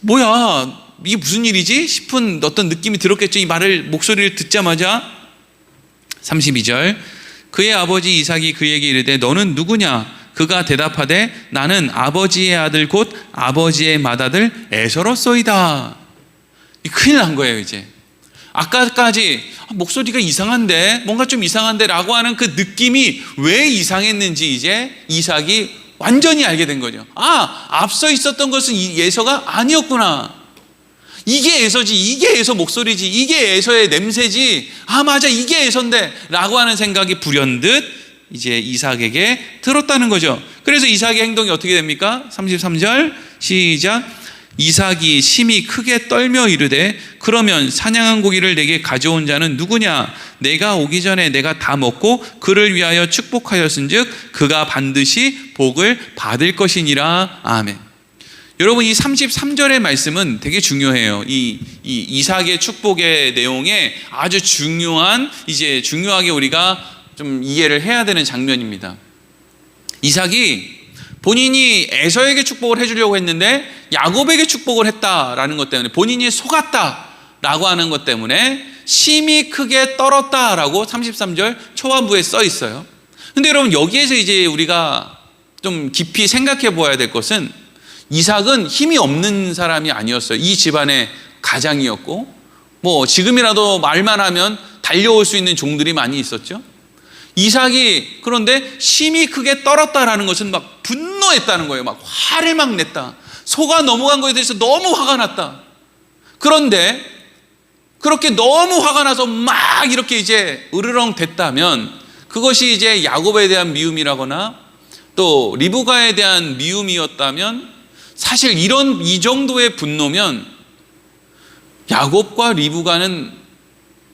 뭐야, 이게 무슨 일이지 싶은 어떤 느낌이 들었겠죠. 이 목소리를 듣자마자. 32절 그의 아버지 이삭이 그에게 이르되 너는 누구냐? 그가 대답하되 나는 아버지의 아들 곧 아버지의 맏아들 에서로소이다. 큰일 난 거예요. 이제 아까까지 목소리가 이상한데, 뭔가 좀 이상한데 라고 하는 그 느낌이 왜 이상했는지 이제 이삭이 완전히 알게 된 거죠. 앞서 있었던 것은 에서가 아니었구나. 이게 에서지, 이게 에서 목소리지, 이게 에서의 냄새지, 맞아, 이게 에서인데 라고 하는 생각이 불현듯 이제 이삭에게 들었다는 거죠. 그래서 이삭의 행동이 어떻게 됩니까? 33절 시작. 이삭이 심히 크게 떨며 이르되 그러면 사냥한 고기를 내게 가져온 자는 누구냐? 내가 오기 전에 내가 다 먹고 그를 위하여 축복하였은즉 그가 반드시 복을 받을 것이니라. 아멘. 여러분, 이 33절의 말씀은 되게 중요해요. 이 이삭의 축복의 내용에 아주 중요하게 우리가 좀 이해를 해야 되는 장면입니다. 이삭이 본인이 에서에게 축복을 해주려고 했는데 야곱에게 축복을 했다라는 것 때문에, 본인이 속았다라고 하는 것 때문에 심히 크게 떨었다라고 33절 초반부에 써 있어요. 근데 여러분, 여기에서 이제 우리가 좀 깊이 생각해 보아야 될 것은 이삭은 힘이 없는 사람이 아니었어요. 이 집안의 가장이었고, 지금이라도 말만 하면 달려올 수 있는 종들이 많이 있었죠. 이삭이 그런데 심히 크게 떨었다라는 것은 막 분노했다는 거예요. 막 화를 막 냈다. 속아 넘어간 것에 대해서 너무 화가 났다. 그런데 그렇게 너무 화가 나서 막 이렇게 이제 으르렁 됐다면 그것이 이제 야곱에 대한 미움이라거나 또 리브가에 대한 미움이었다면, 사실 이 정도의 분노면 야곱과 리브가는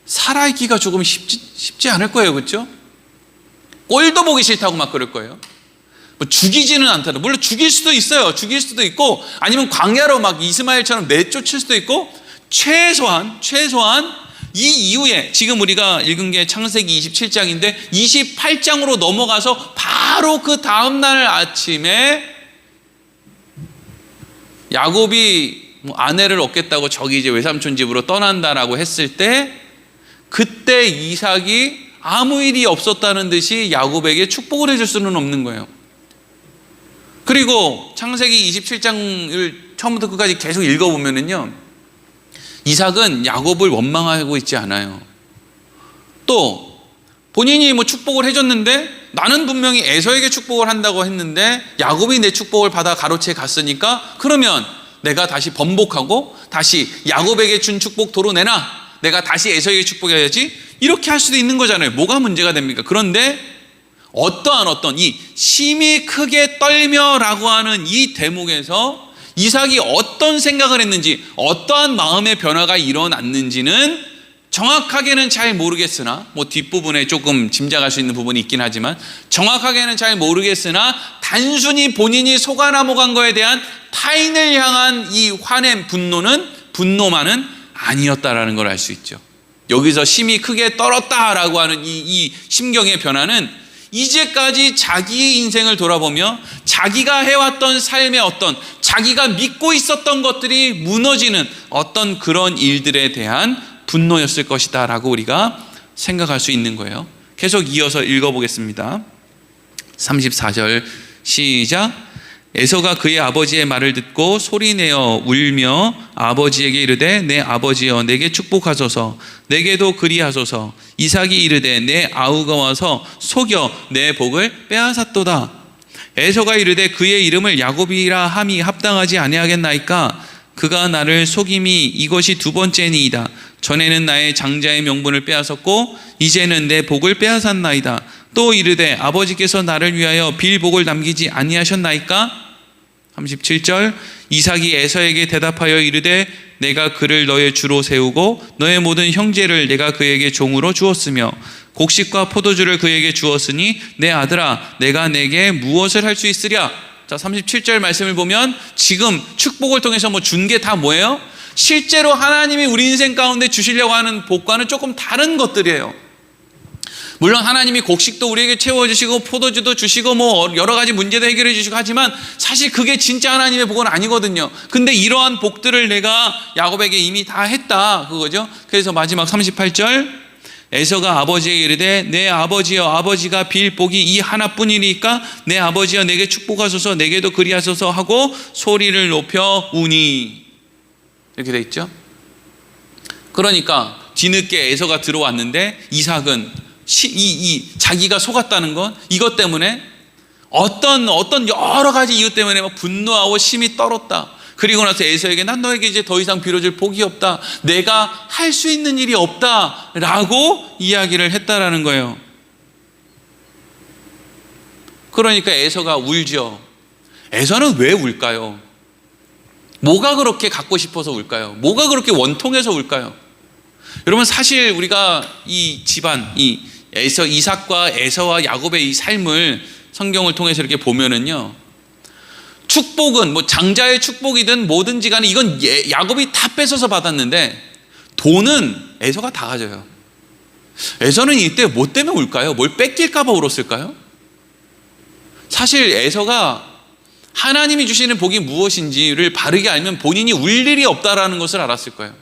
살아있기가 조금 쉽지 않을 거예요. 그렇죠? 꼴도 보기 싫다고 막 그럴 거예요. 죽이지는 않더라도, 물론 죽일 수도 있어요. 죽일 수도 있고, 아니면 광야로 막 이스마엘처럼 내쫓을 수도 있고, 최소한 이 이후에 지금 우리가 읽은 게 창세기 27장인데 28장으로 넘어가서 바로 그 다음날 아침에 야곱이 아내를 얻겠다고 저기 이제 외삼촌 집으로 떠난다라고 했을 때, 그때 이삭이 아무 일이 없었다는 듯이 야곱에게 축복을 해줄 수는 없는 거예요. 그리고 창세기 27장을 처음부터 끝까지 계속 읽어보면은요, 이삭은 야곱을 원망하고 있지 않아요. 또 본인이 축복을 해줬는데, 나는 분명히 에서에게 축복을 한다고 했는데 야곱이 내 축복을 받아 가로채 갔으니까 그러면 내가 다시 번복하고 다시 야곱에게 준 축복 도로내나, 내가 다시 에서에게 축복해야지, 이렇게 할 수도 있는 거잖아요. 뭐가 문제가 됩니까? 그런데 어떤 이 심히 크게 떨며라고 하는 이 대목에서 이삭이 어떤 생각을 했는지, 어떠한 마음의 변화가 일어났는지는 정확하게는 잘 모르겠으나, 뭐 뒷부분에 조금 짐작할 수 있는 부분이 있긴 하지만 정확하게는 잘 모르겠으나 단순히 본인이 속아 넘어간 거에 대한 타인을 향한 이 화냄, 분노만은 아니었다라는 걸 알 수 있죠. 여기서 심히 크게 떨었다라고 하는 이 심경의 변화는 이제까지 자기의 인생을 돌아보며 자기가 해왔던 삶의 어떤, 자기가 믿고 있었던 것들이 무너지는 어떤 그런 일들에 대한 분노였을 것이다 라고 우리가 생각할 수 있는 거예요. 계속 이어서 읽어보겠습니다. 34절 시작. 에서가 그의 아버지의 말을 듣고 소리내어 울며 아버지에게 이르되 내 아버지여 내게 축복하소서, 내게도 그리하소서. 이삭이 이르되 내 아우가 와서 속여 내 복을 빼앗았도다. 에서가 이르되 그의 이름을 야곱이라 함이 합당하지 아니하겠나이까? 그가 나를 속임이 이것이 두 번째니이다. 전에는 나의 장자의 명분을 빼앗았고 이제는 내 복을 빼앗았나이다. 또 이르되 아버지께서 나를 위하여 빌 복을 남기지 아니하셨나이까? 37절. 이삭이 에서에게 대답하여 이르되 내가 그를 너의 주로 세우고 너의 모든 형제를 내가 그에게 종으로 주었으며 곡식과 포도주를 그에게 주었으니 내 아들아 내가 내게 무엇을 할 수 있으랴? 자, 37절 말씀을 보면 지금 축복을 통해서 준 게 다 뭐예요? 실제로 하나님이 우리 인생 가운데 주시려고 하는 복과는 조금 다른 것들이에요. 물론 하나님이 곡식도 우리에게 채워주시고 포도주도 주시고 뭐 여러 가지 문제도 해결해 주시고 하지만 사실 그게 진짜 하나님의 복은 아니거든요. 근데 이러한 복들을 내가 야곱에게 이미 다 했다 그거죠. 그래서 마지막 38절. 에서가 아버지에게 이르되 내 아버지여 아버지가 빌 복이 이 하나뿐이니까 내 아버지여 내게 축복하소서, 내게도 그리하소서 하고 소리를 높여 우니. 이렇게 돼 있죠. 그러니까 뒤늦게 에서가 들어왔는데 이삭은 자기가 속았다는 것, 이것 때문에 어떤 여러 가지 이유 때문에 막 분노하고 심히 떨었다. 그리고 나서 에서에게 난 너에게 이제 더 이상 빌어줄 복이 없다, 내가 할 수 있는 일이 없다 라고 이야기를 했다라는 거예요. 그러니까 에서가 울죠. 에서는 왜 울까요? 뭐가 그렇게 갖고 싶어서 울까요? 뭐가 그렇게 원통해서 울까요? 여러분, 사실 우리가 이 집안, 이삭과 에서와 야곱의 이 삶을 성경을 통해서 이렇게 보면은요, 축복은 장자의 축복이든 뭐든지 간에 이건 야곱이 다 뺏어서 받았는데 돈은 에서가 다 가져요. 에서는 이때 뭐 때문에 울까요? 뭘 뺏길까 봐 울었을까요? 사실 에서가 하나님이 주시는 복이 무엇인지를 바르게 알면 본인이 울 일이 없다라는 것을 알았을 거예요.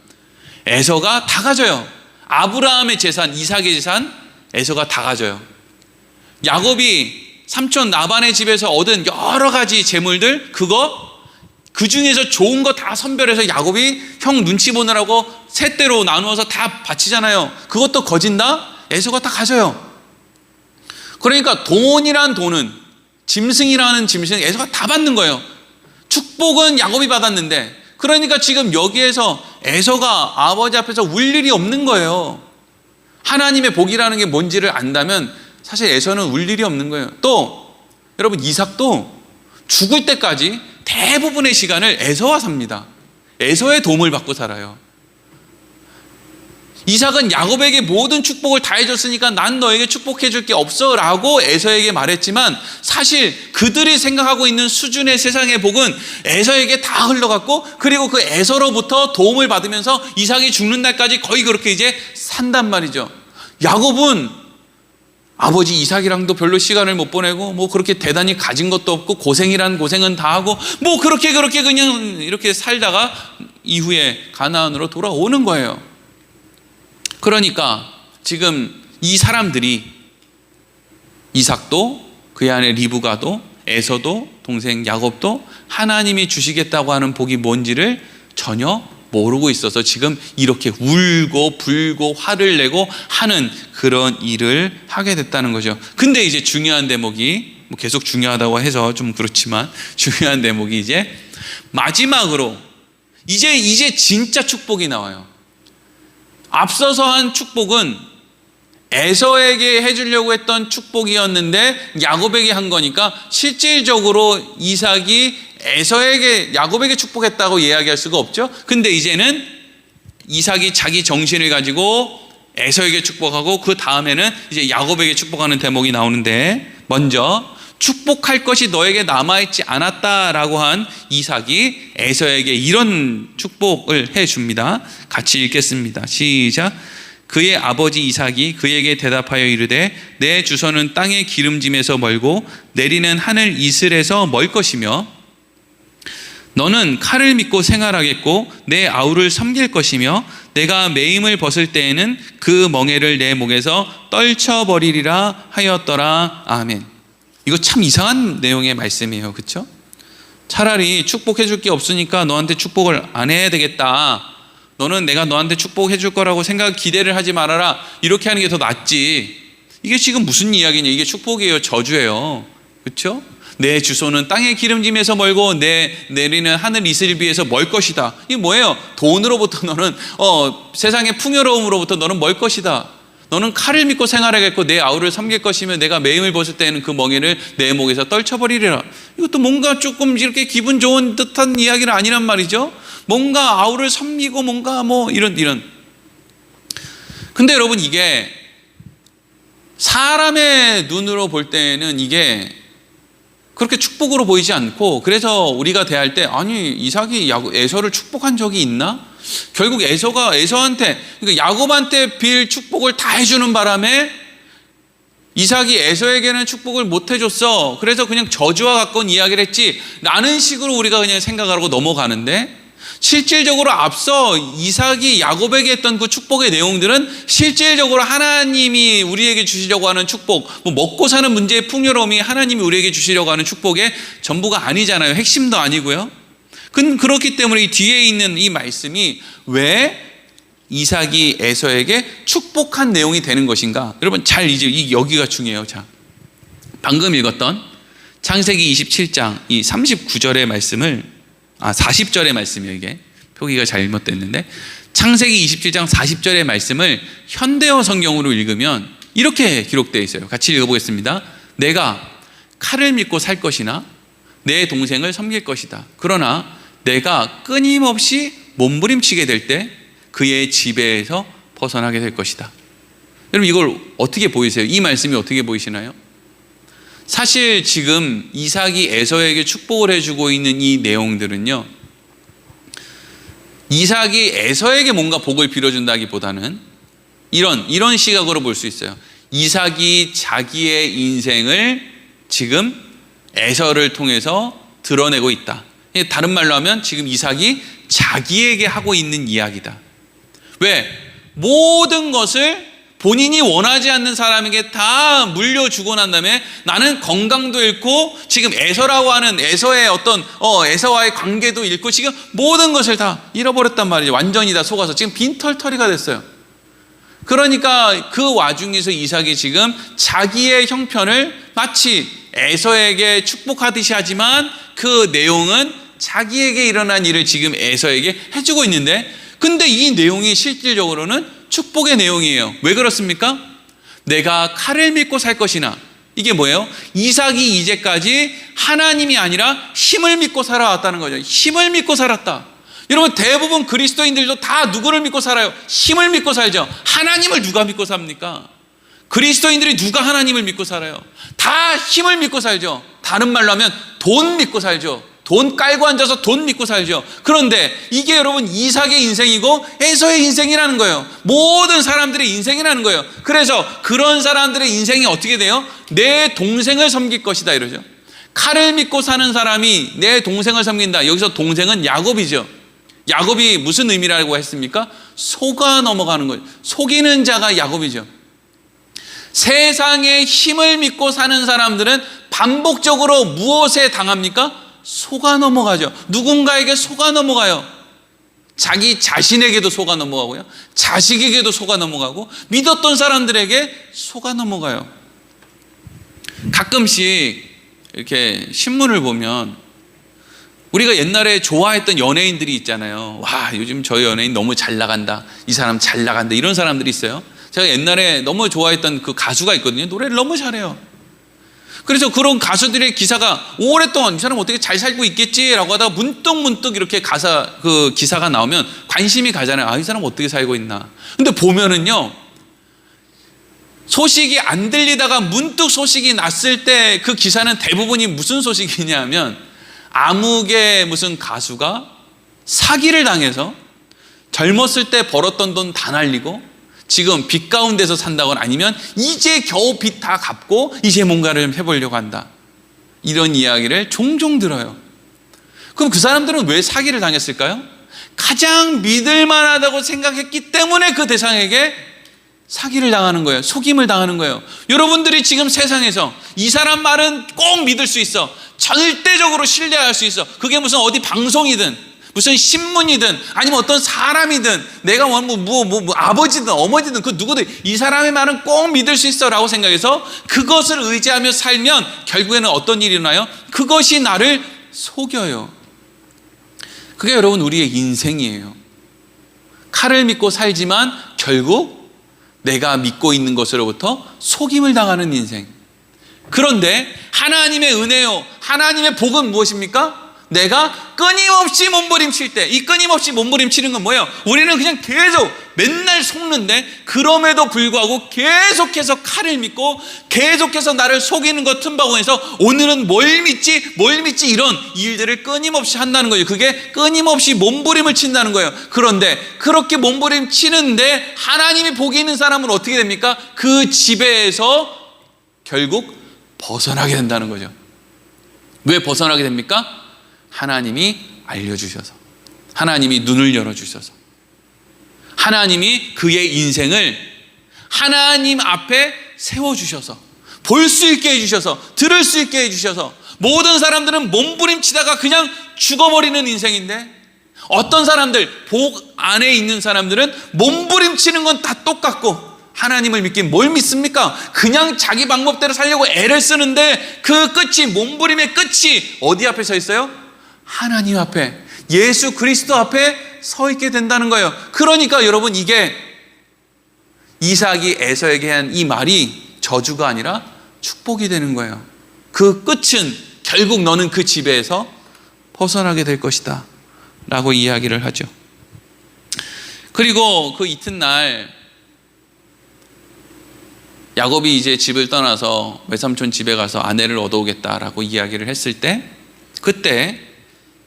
에서가 다 가져요. 아브라함의 재산, 이삭의 재산, 에서가 다 가져요. 야곱이 삼촌 라반의 집에서 얻은 여러 가지 재물들, 그 중에서 좋은 거 다 선별해서 야곱이 형 눈치 보느라고 셋대로 나누어서 다 바치잖아요. 그것도 거진다? 에서가 다 가져요. 그러니까 돈이란 돈은, 짐승이라는 짐승은 에서가 다 받는 거예요. 축복은 야곱이 받았는데, 그러니까 지금 여기에서 에서가 아버지 앞에서 울 일이 없는 거예요. 하나님의 복이라는 게 뭔지를 안다면 사실 에서는 울 일이 없는 거예요. 또 여러분, 이삭도 죽을 때까지 대부분의 시간을 에서와 삽니다. 에서의 도움을 받고 살아요. 이삭은 야곱에게 모든 축복을 다 해줬으니까 난 너에게 축복해 줄 게 없어 라고 에서에게 말했지만 사실 그들이 생각하고 있는 수준의 세상의 복은 에서에게 다 흘러갔고, 그리고 그 에서로부터 도움을 받으면서 이삭이 죽는 날까지 거의 그렇게 이제 산단 말이죠. 야곱은 아버지 이삭이랑도 별로 시간을 못 보내고 그렇게 대단히 가진 것도 없고 고생이란 고생은 다 하고 그렇게 그냥 이렇게 살다가 이후에 가나안으로 돌아오는 거예요. 그러니까 지금 이 사람들이, 이삭도 그의 아내 리브가도 에서도 동생 야곱도 하나님이 주시겠다고 하는 복이 뭔지를 전혀 모르고 있어서 지금 이렇게 울고 불고 화를 내고 하는 그런 일을 하게 됐다는 거죠. 근데 이제 중요한 대목이, 계속 중요하다고 해서 좀 그렇지만 중요한 대목이 이제 마지막으로 이제 진짜 축복이 나와요. 앞서서 한 축복은 에서에게 해주려고 했던 축복이었는데 야곱에게 한 거니까 실질적으로 이삭이 야곱에게 축복했다고 이야기할 수가 없죠. 근데 이제는 이삭이 자기 정신을 가지고 에서에게 축복하고 그 다음에는 이제 야곱에게 축복하는 대목이 나오는데, 먼저 축복할 것이 너에게 남아있지 않았다라고 한 이삭이 에서에게 이런 축복을 해줍니다. 같이 읽겠습니다. 시작. 그의 아버지 이삭이 그에게 대답하여 이르되 내 주소는 땅의 기름짐에서 멀고 내리는 하늘 이슬에서 멀 것이며 너는 칼을 믿고 생활하겠고 내 아우를 섬길 것이며 내가 매임을 벗을 때에는 그 멍에를 내 목에서 떨쳐버리리라 하였더라. 아멘. 이거 참 이상한 내용의 말씀이에요. 그렇죠? 차라리 축복해 줄 게 없으니까 너한테 축복을 안 해야 되겠다. 너는 내가 너한테 축복해 줄 거라고 기대를 하지 말아라. 이렇게 하는 게 더 낫지. 이게 지금 무슨 이야기냐? 이게 축복이에요? 저주예요? 그렇죠? 내 주소는 땅의 기름짐에서 멀고 내 내리는 하늘 이슬 위에서 멀 것이다. 이게 뭐예요? 돈으로부터 너는 세상의 풍요로움으로부터 너는 멀 것이다. 너는 칼을 믿고 생활하겠고 내 아우를 섬길 것이며 내가 매임을 벗을 때에는 그 멍에를 내 목에서 떨쳐버리리라. 이것도 뭔가 조금 이렇게 기분 좋은 듯한 이야기는 아니란 말이죠. 뭔가 아우를 섬기고 뭔가 이런. 근데 여러분, 이게 사람의 눈으로 볼 때는 이게 그렇게 축복으로 보이지 않고, 그래서 우리가 대할 때 아니 이삭이 에서를 축복한 적이 있나? 결국 에서한테, 그러니까 야곱한테 빌 축복을 다 해주는 바람에 이삭이 에서에게는 축복을 못 해줬어. 그래서 그냥 저주와 가까운 이야기를 했지 라는 식으로 우리가 그냥 생각하고 넘어가는데, 실질적으로 앞서 이삭이 야곱에게 했던 그 축복의 내용들은 실질적으로 하나님이 우리에게 주시려고 하는 축복, 먹고 사는 문제의 풍요로움이 하나님이 우리에게 주시려고 하는 축복의 전부가 아니잖아요. 핵심도 아니고요. 그렇기 때문에 이 뒤에 있는 이 말씀이 왜 이삭이 에서에게 축복한 내용이 되는 것인가? 여러분 잘 여기가 중요해요. 자, 방금 읽었던 창세기 27장 이 39절의 말씀을 40절의 말씀이에요. 이게 표기가 잘못됐는데 창세기 27장 40절의 말씀을 현대어 성경으로 읽으면 이렇게 기록되어 있어요. 같이 읽어보겠습니다. 내가 칼을 믿고 살 것이나 내 동생을 섬길 것이다. 그러나 내가 끊임없이 몸부림치게 될 때 그의 지배에서 벗어나게 될 것이다. 여러분 이걸 어떻게 보이세요? 이 말씀이 어떻게 보이시나요? 사실 지금 이삭이 에서에게 축복을 해주고 있는 이 내용들은요, 이삭이 에서에게 뭔가 복을 빌어준다기보다는 이런 시각으로 볼 수 있어요. 이삭이 자기의 인생을 지금 에서를 통해서 드러내고 있다. 다른 말로 하면 지금 이삭이 자기에게 하고 있는 이야기다. 왜? 모든 것을 본인이 원하지 않는 사람에게 다 물려주고 난 다음에 나는 건강도 잃고 지금 에서라고 하는 에서의 에서와의 관계도 잃고 지금 모든 것을 다 잃어버렸단 말이죠. 완전히 다 속아서 지금 빈털터리가 됐어요. 그러니까 그 와중에서 이삭이 지금 자기의 형편을 마치 에서에게 축복하듯이 하지만 그 내용은 자기에게 일어난 일을 지금 에서에게 해주고 있는데, 근데 이 내용이 실질적으로는 축복의 내용이에요. 왜 그렇습니까? 내가 칼을 믿고 살 것이나, 이게 뭐예요? 이삭이 이제까지 하나님이 아니라 힘을 믿고 살아왔다는 거죠. 힘을 믿고 살았다. 여러분 대부분 그리스도인들도 다 누구를 믿고 살아요? 힘을 믿고 살죠. 하나님을 누가 믿고 삽니까? 그리스도인들이 누가 하나님을 믿고 살아요? 다 힘을 믿고 살죠. 다른 말로 하면 돈 믿고 살죠. 돈 깔고 앉아서 돈 믿고 살죠. 그런데 이게 여러분 이삭의 인생이고 에서의 인생이라는 거예요. 모든 사람들의 인생이라는 거예요. 그래서 그런 사람들의 인생이 어떻게 돼요? 내 동생을 섬길 것이다 이러죠. 칼을 믿고 사는 사람이 내 동생을 섬긴다. 여기서 동생은 야곱이죠. 야곱이 무슨 의미라고 했습니까? 속아 넘어가는 거예요. 속이는 자가 야곱이죠. 세상의 힘을 믿고 사는 사람들은 반복적으로 무엇에 당합니까? 속아 넘어가죠. 누군가에게 속아 넘어가요. 자기 자신에게도 속아 넘어가고요, 자식에게도 속아 넘어가고, 믿었던 사람들에게 속아 넘어가요. 가끔씩 이렇게 신문을 보면 우리가 옛날에 좋아했던 연예인들이 있잖아요. 와, 요즘 저 연예인 너무 잘 나간다, 이 사람 잘 나간다, 이런 사람들이 있어요. 제가 옛날에 너무 좋아했던 그 가수가 있거든요. 노래를 너무 잘해요. 그래서 그런 가수들의 기사가 오랫동안 이 사람 어떻게 잘 살고 있겠지라고 하다가 문득 이렇게 그 기사가 나오면 관심이 가잖아요. 아, 이 사람 어떻게 살고 있나. 근데 보면은요, 소식이 안 들리다가 문득 소식이 났을 때 그 기사는 대부분이 무슨 소식이냐 하면, 아무개 무슨 가수가 사기를 당해서 젊었을 때 벌었던 돈 다 날리고 지금 빚 가운데서 산다거나, 아니면 이제 겨우 빚 다 갚고 이제 뭔가를 해보려고 한다, 이런 이야기를 종종 들어요. 그럼 그 사람들은 왜 사기를 당했을까요? 가장 믿을 만하다고 생각했기 때문에 그 대상에게 사기를 당하는 거예요. 속임을 당하는 거예요. 여러분들이 지금 세상에서 이 사람 말은 꼭 믿을 수 있어, 절대적으로 신뢰할 수 있어, 그게 무슨 어디 방송이든 무슨 신문이든 아니면 어떤 사람이든, 내가 아버지든 어머니든 그 누구든 이 사람의 말은 꼭 믿을 수 있어 라고 생각해서 그것을 의지하며 살면 결국에는 어떤 일이 일어나요? 그것이 나를 속여요. 그게 여러분 우리의 인생이에요. 칼을 믿고 살지만 결국 내가 믿고 있는 것으로부터 속임을 당하는 인생. 그런데 하나님의 은혜요, 하나님의 복은 무엇입니까? 내가 끊임없이 몸부림칠 때, 이 끊임없이 몸부림치는 건 뭐예요? 우리는 그냥 계속 맨날 속는데, 그럼에도 불구하고 계속해서 칼을 믿고 계속해서 나를 속이는 것 틈바구니에서 오늘은 뭘 믿지 이런 일들을 끊임없이 한다는 거예요. 그게 끊임없이 몸부림을 친다는 거예요. 그런데 그렇게 몸부림 치는데 하나님이 복이 있는 사람은 어떻게 됩니까? 그 지배에서 결국 벗어나게 된다는 거죠. 왜 벗어나게 됩니까? 하나님이 알려주셔서, 하나님이 눈을 열어주셔서, 하나님이 그의 인생을 하나님 앞에 세워주셔서, 볼 수 있게 해주셔서, 들을 수 있게 해주셔서, 모든 사람들은 몸부림치다가 그냥 죽어버리는 인생인데, 어떤 사람들, 복 안에 있는 사람들은 몸부림치는 건 다 똑같고, 하나님을 믿긴 뭘 믿습니까? 그냥 자기 방법대로 살려고 애를 쓰는데 그 끝이, 몸부림의 끝이 어디 앞에 서 있어요? 하나님 앞에, 예수 그리스도 앞에 서 있게 된다는 거예요. 그러니까 여러분, 이게 이삭이 에서에게 한 이 말이 저주가 아니라 축복이 되는 거예요. 그 끝은 결국 너는 그 지배에서 벗어나게 될 것이다 라고 이야기를 하죠. 그리고 그 이튿날 야곱이 이제 집을 떠나서 외삼촌 집에 가서 아내를 얻어오겠다라고 이야기를 했을 때, 그때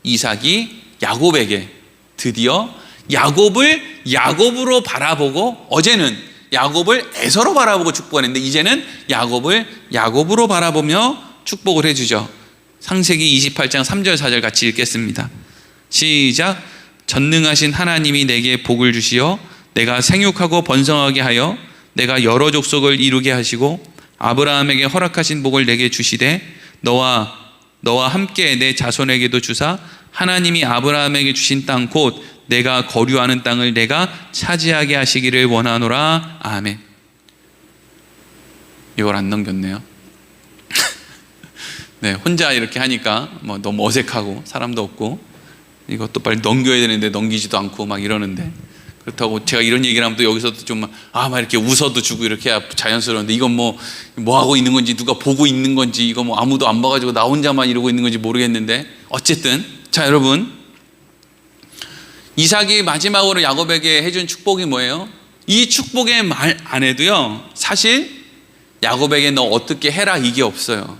이삭이 야곱에게 드디어 야곱을 야곱으로 바라보고, 어제는 야곱을 에서로 바라보고 축복했는데 이제는 야곱을 야곱으로 바라보며 축복을 해주죠. 창세기 28장 3절 4절 같이 읽겠습니다. 시작. 전능하신 하나님이 내게 복을 주시어 내가 생육하고 번성하게 하여 내가 여러 족속을 이루게 하시고 아브라함에게 허락하신 복을 내게 주시되 너와 함께 내 자손에게도 주사 하나님이 아브라함에게 주신 땅 곧 내가 거류하는 땅을 내가 차지하게 하시기를 원하노라. 아멘. 이걸 안 넘겼네요. 네, 혼자 이렇게 하니까 뭐 너무 어색하고 사람도 없고, 이것도 빨리 넘겨야 되는데 넘기지도 않고 막 이러는데, 그렇다고 제가 이런 얘기를 하면 또 여기서도 좀 막 이렇게 웃어도 주고 이렇게 해야 자연스러운데, 이건 뭐 하고 있는 건지 누가 보고 있는 건지, 이거 뭐 아무도 안 봐가지고 나 혼자만 이러고 있는 건지 모르겠는데, 어쨌든 자, 여러분, 이삭이 마지막으로 야곱에게 해준 축복이 뭐예요? 이 축복의 말 안에도요, 사실 야곱에게 너 어떻게 해라 이게 없어요.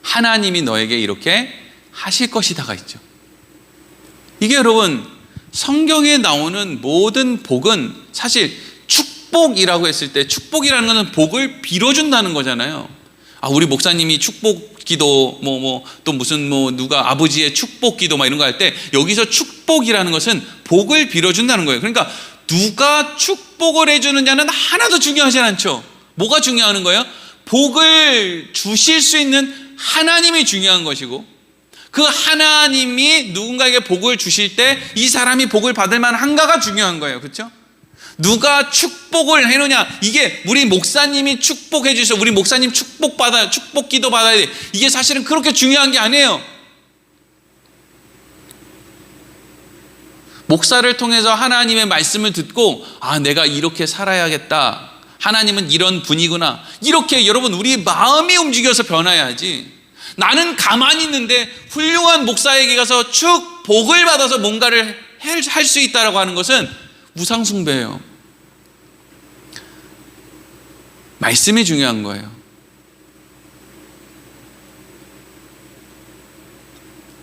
하나님이 너에게 이렇게 하실 것이다가 있죠. 이게 여러분, 성경에 나오는 모든 복은 사실 축복이라고 했을 때, 축복이라는 것은 복을 빌어준다는 거잖아요. 아, 우리 목사님이 축복 기도 또 무슨 누가 아버지의 축복 기도 막 이런 거 할 때, 여기서 축복이라는 것은 복을 빌어준다는 거예요. 그러니까 누가 축복을 해주느냐는 하나도 중요하지 않죠. 뭐가 중요한 거예요? 복을 주실 수 있는 하나님이 중요한 것이고, 그 하나님이 누군가에게 복을 주실 때 이 사람이 복을 받을 만한가가 중요한 거예요. 그렇죠? 누가 축복을 해놓냐, 이게 우리 목사님이 축복해 주셔서 우리 목사님 축복 기도 받아야 돼, 이게 사실은 그렇게 중요한 게 아니에요. 목사를 통해서 하나님의 말씀을 듣고, 아, 내가 이렇게 살아야겠다 하나님은 이런 분이구나. 이렇게 여러분 우리 마음이 움직여서 변화해야지. 나는 가만히 있는데 훌륭한 목사에게 가서 쭉 복을 받아서 뭔가를 할 수 있다라고 하는 것은 우상숭배예요. 말씀이 중요한 거예요.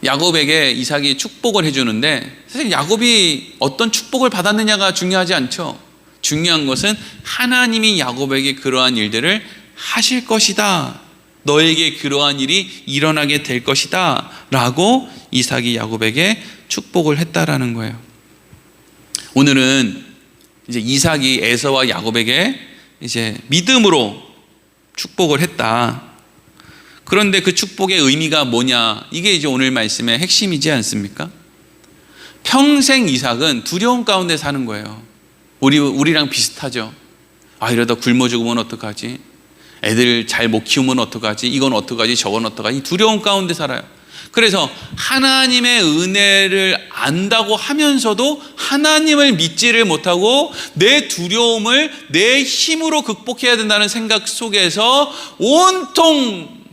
야곱에게 이삭이 축복을 해주는데 사실 야곱이 어떤 축복을 받았느냐가 중요하지 않죠. 중요한 것은 하나님이 야곱에게 그러한 일들을 하실 것이다. 너에게 그러한 일이 일어나게 될 것이다. 라고 이삭이 야곱에게 축복을 했다라는 거예요. 오늘은 이제 이삭이 에서와 야곱에게 이제 믿음으로 축복을 했다. 그런데 그 축복의 의미가 뭐냐? 이게 이제 오늘 말씀의 핵심이지 않습니까? 평생 이삭은 두려움 가운데 사는 거예요. 우리랑 비슷하죠. 아, 이러다 굶어 죽으면 어떡하지? 애들 잘 못 키우면 어떡하지? 이건 어떡하지? 저건 어떡하지? 두려움 가운데 살아요. 그래서 하나님의 은혜를 안다고 하면서도 하나님을 믿지를 못하고 내 두려움을 내 힘으로 극복해야 된다는 생각 속에서 온통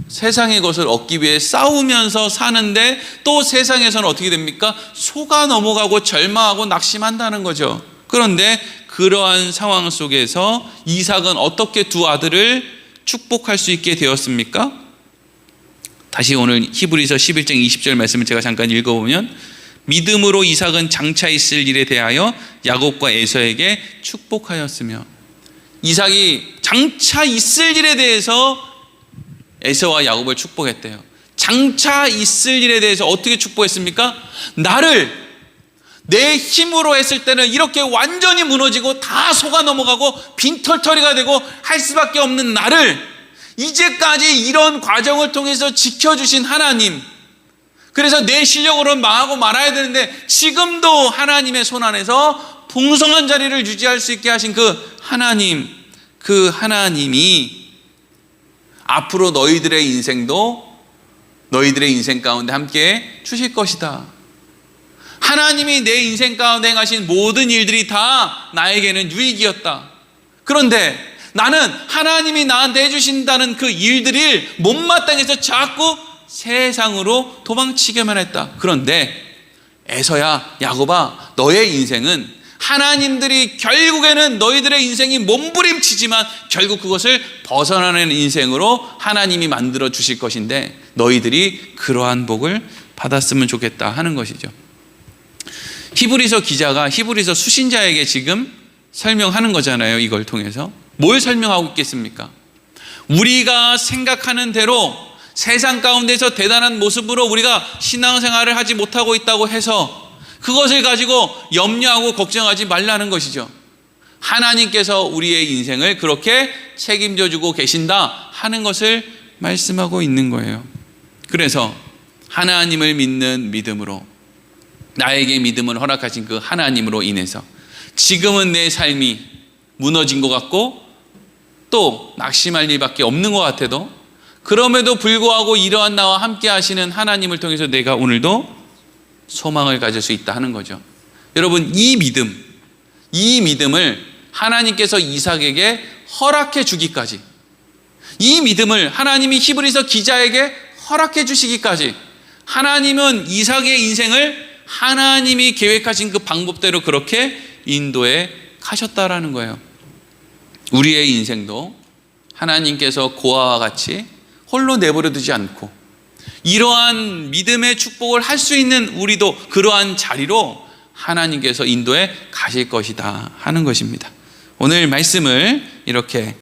세상의 것을 얻기 위해 싸우면서 사는데 또 세상에서는 어떻게 됩니까? 속아 넘어가고 절망하고 낙심한다는 거죠. 그런데 그러한 상황 속에서 이삭은 어떻게 두 아들을 축복할 수 있게 되었습니까? 다시 오늘 히브리서 11장 20절 말씀을 제가 잠깐 읽어보면 믿음으로 이삭은 장차 있을 일에 대하여 야곱과 에서에게 축복하였으며, 이삭이 장차 있을 일에 대해서 에서와 야곱을 축복했대요. 장차 있을 일에 대해서 어떻게 축복했습니까? 나를 내 힘으로 했을 때는 이렇게 완전히 무너지고 다 속아 넘어가고 빈털터리가 되고 할 수밖에 없는 나를 이제까지 이런 과정을 통해서 지켜주신 하나님, 그래서 내 실력으로 망하고 말아야 되는데 지금도 하나님의 손 안에서 풍성한 자리를 유지할 수 있게 하신 그 하나님, 그 하나님이 앞으로 너희들의 인생도 너희들의 인생 가운데 함께 주실 것이다. 하나님이 내 인생 가운데 행하신 모든 일들이 다 나에게는 유익이었다. 그런데 나는 하나님이 나한테 해주신다는 그 일들을 못마땅해서 자꾸 세상으로 도망치기만 했다. 그런데 에서야, 야곱아, 너의 인생은 하나님들이 결국에는 너희들의 인생이 몸부림치지만 결국 그것을 벗어나는 인생으로 하나님이 만들어 주실 것인데 너희들이 그러한 복을 받았으면 좋겠다 하는 것이죠. 히브리서 기자가 히브리서 수신자에게 지금 설명하는 거잖아요. 이걸 통해서 뭘 설명하고 있겠습니까? 우리가 생각하는 대로 세상 가운데서 대단한 모습으로 우리가 신앙생활을 하지 못하고 있다고 해서 그것을 가지고 염려하고 걱정하지 말라는 것이죠. 하나님께서 우리의 인생을 그렇게 책임져 주고 계신다 하는 것을 말씀하고 있는 거예요. 그래서 하나님을 믿는 믿음으로, 나에게 믿음을 허락하신 그 하나님으로 인해서 지금은 내 삶이 무너진 것 같고 또 낙심할 일밖에 없는 것 같아도, 그럼에도 불구하고 이러한 나와 함께 하시는 하나님을 통해서 내가 오늘도 소망을 가질 수 있다 하는 거죠. 여러분, 이 믿음을 하나님께서 이삭에게 허락해 주기까지, 이 믿음을 하나님이 히브리서 기자에게 허락해 주시기까지, 하나님은 이삭의 인생을 하나님이 계획하신 그 방법대로 그렇게 인도해 가셨다라는 거예요. 우리의 인생도 하나님께서 고아와 같이 홀로 내버려 두지 않고 이러한 믿음의 축복을 할 수 있는 우리도 그러한 자리로 하나님께서 인도해 가실 것이다 하는 것입니다. 오늘 말씀을 이렇게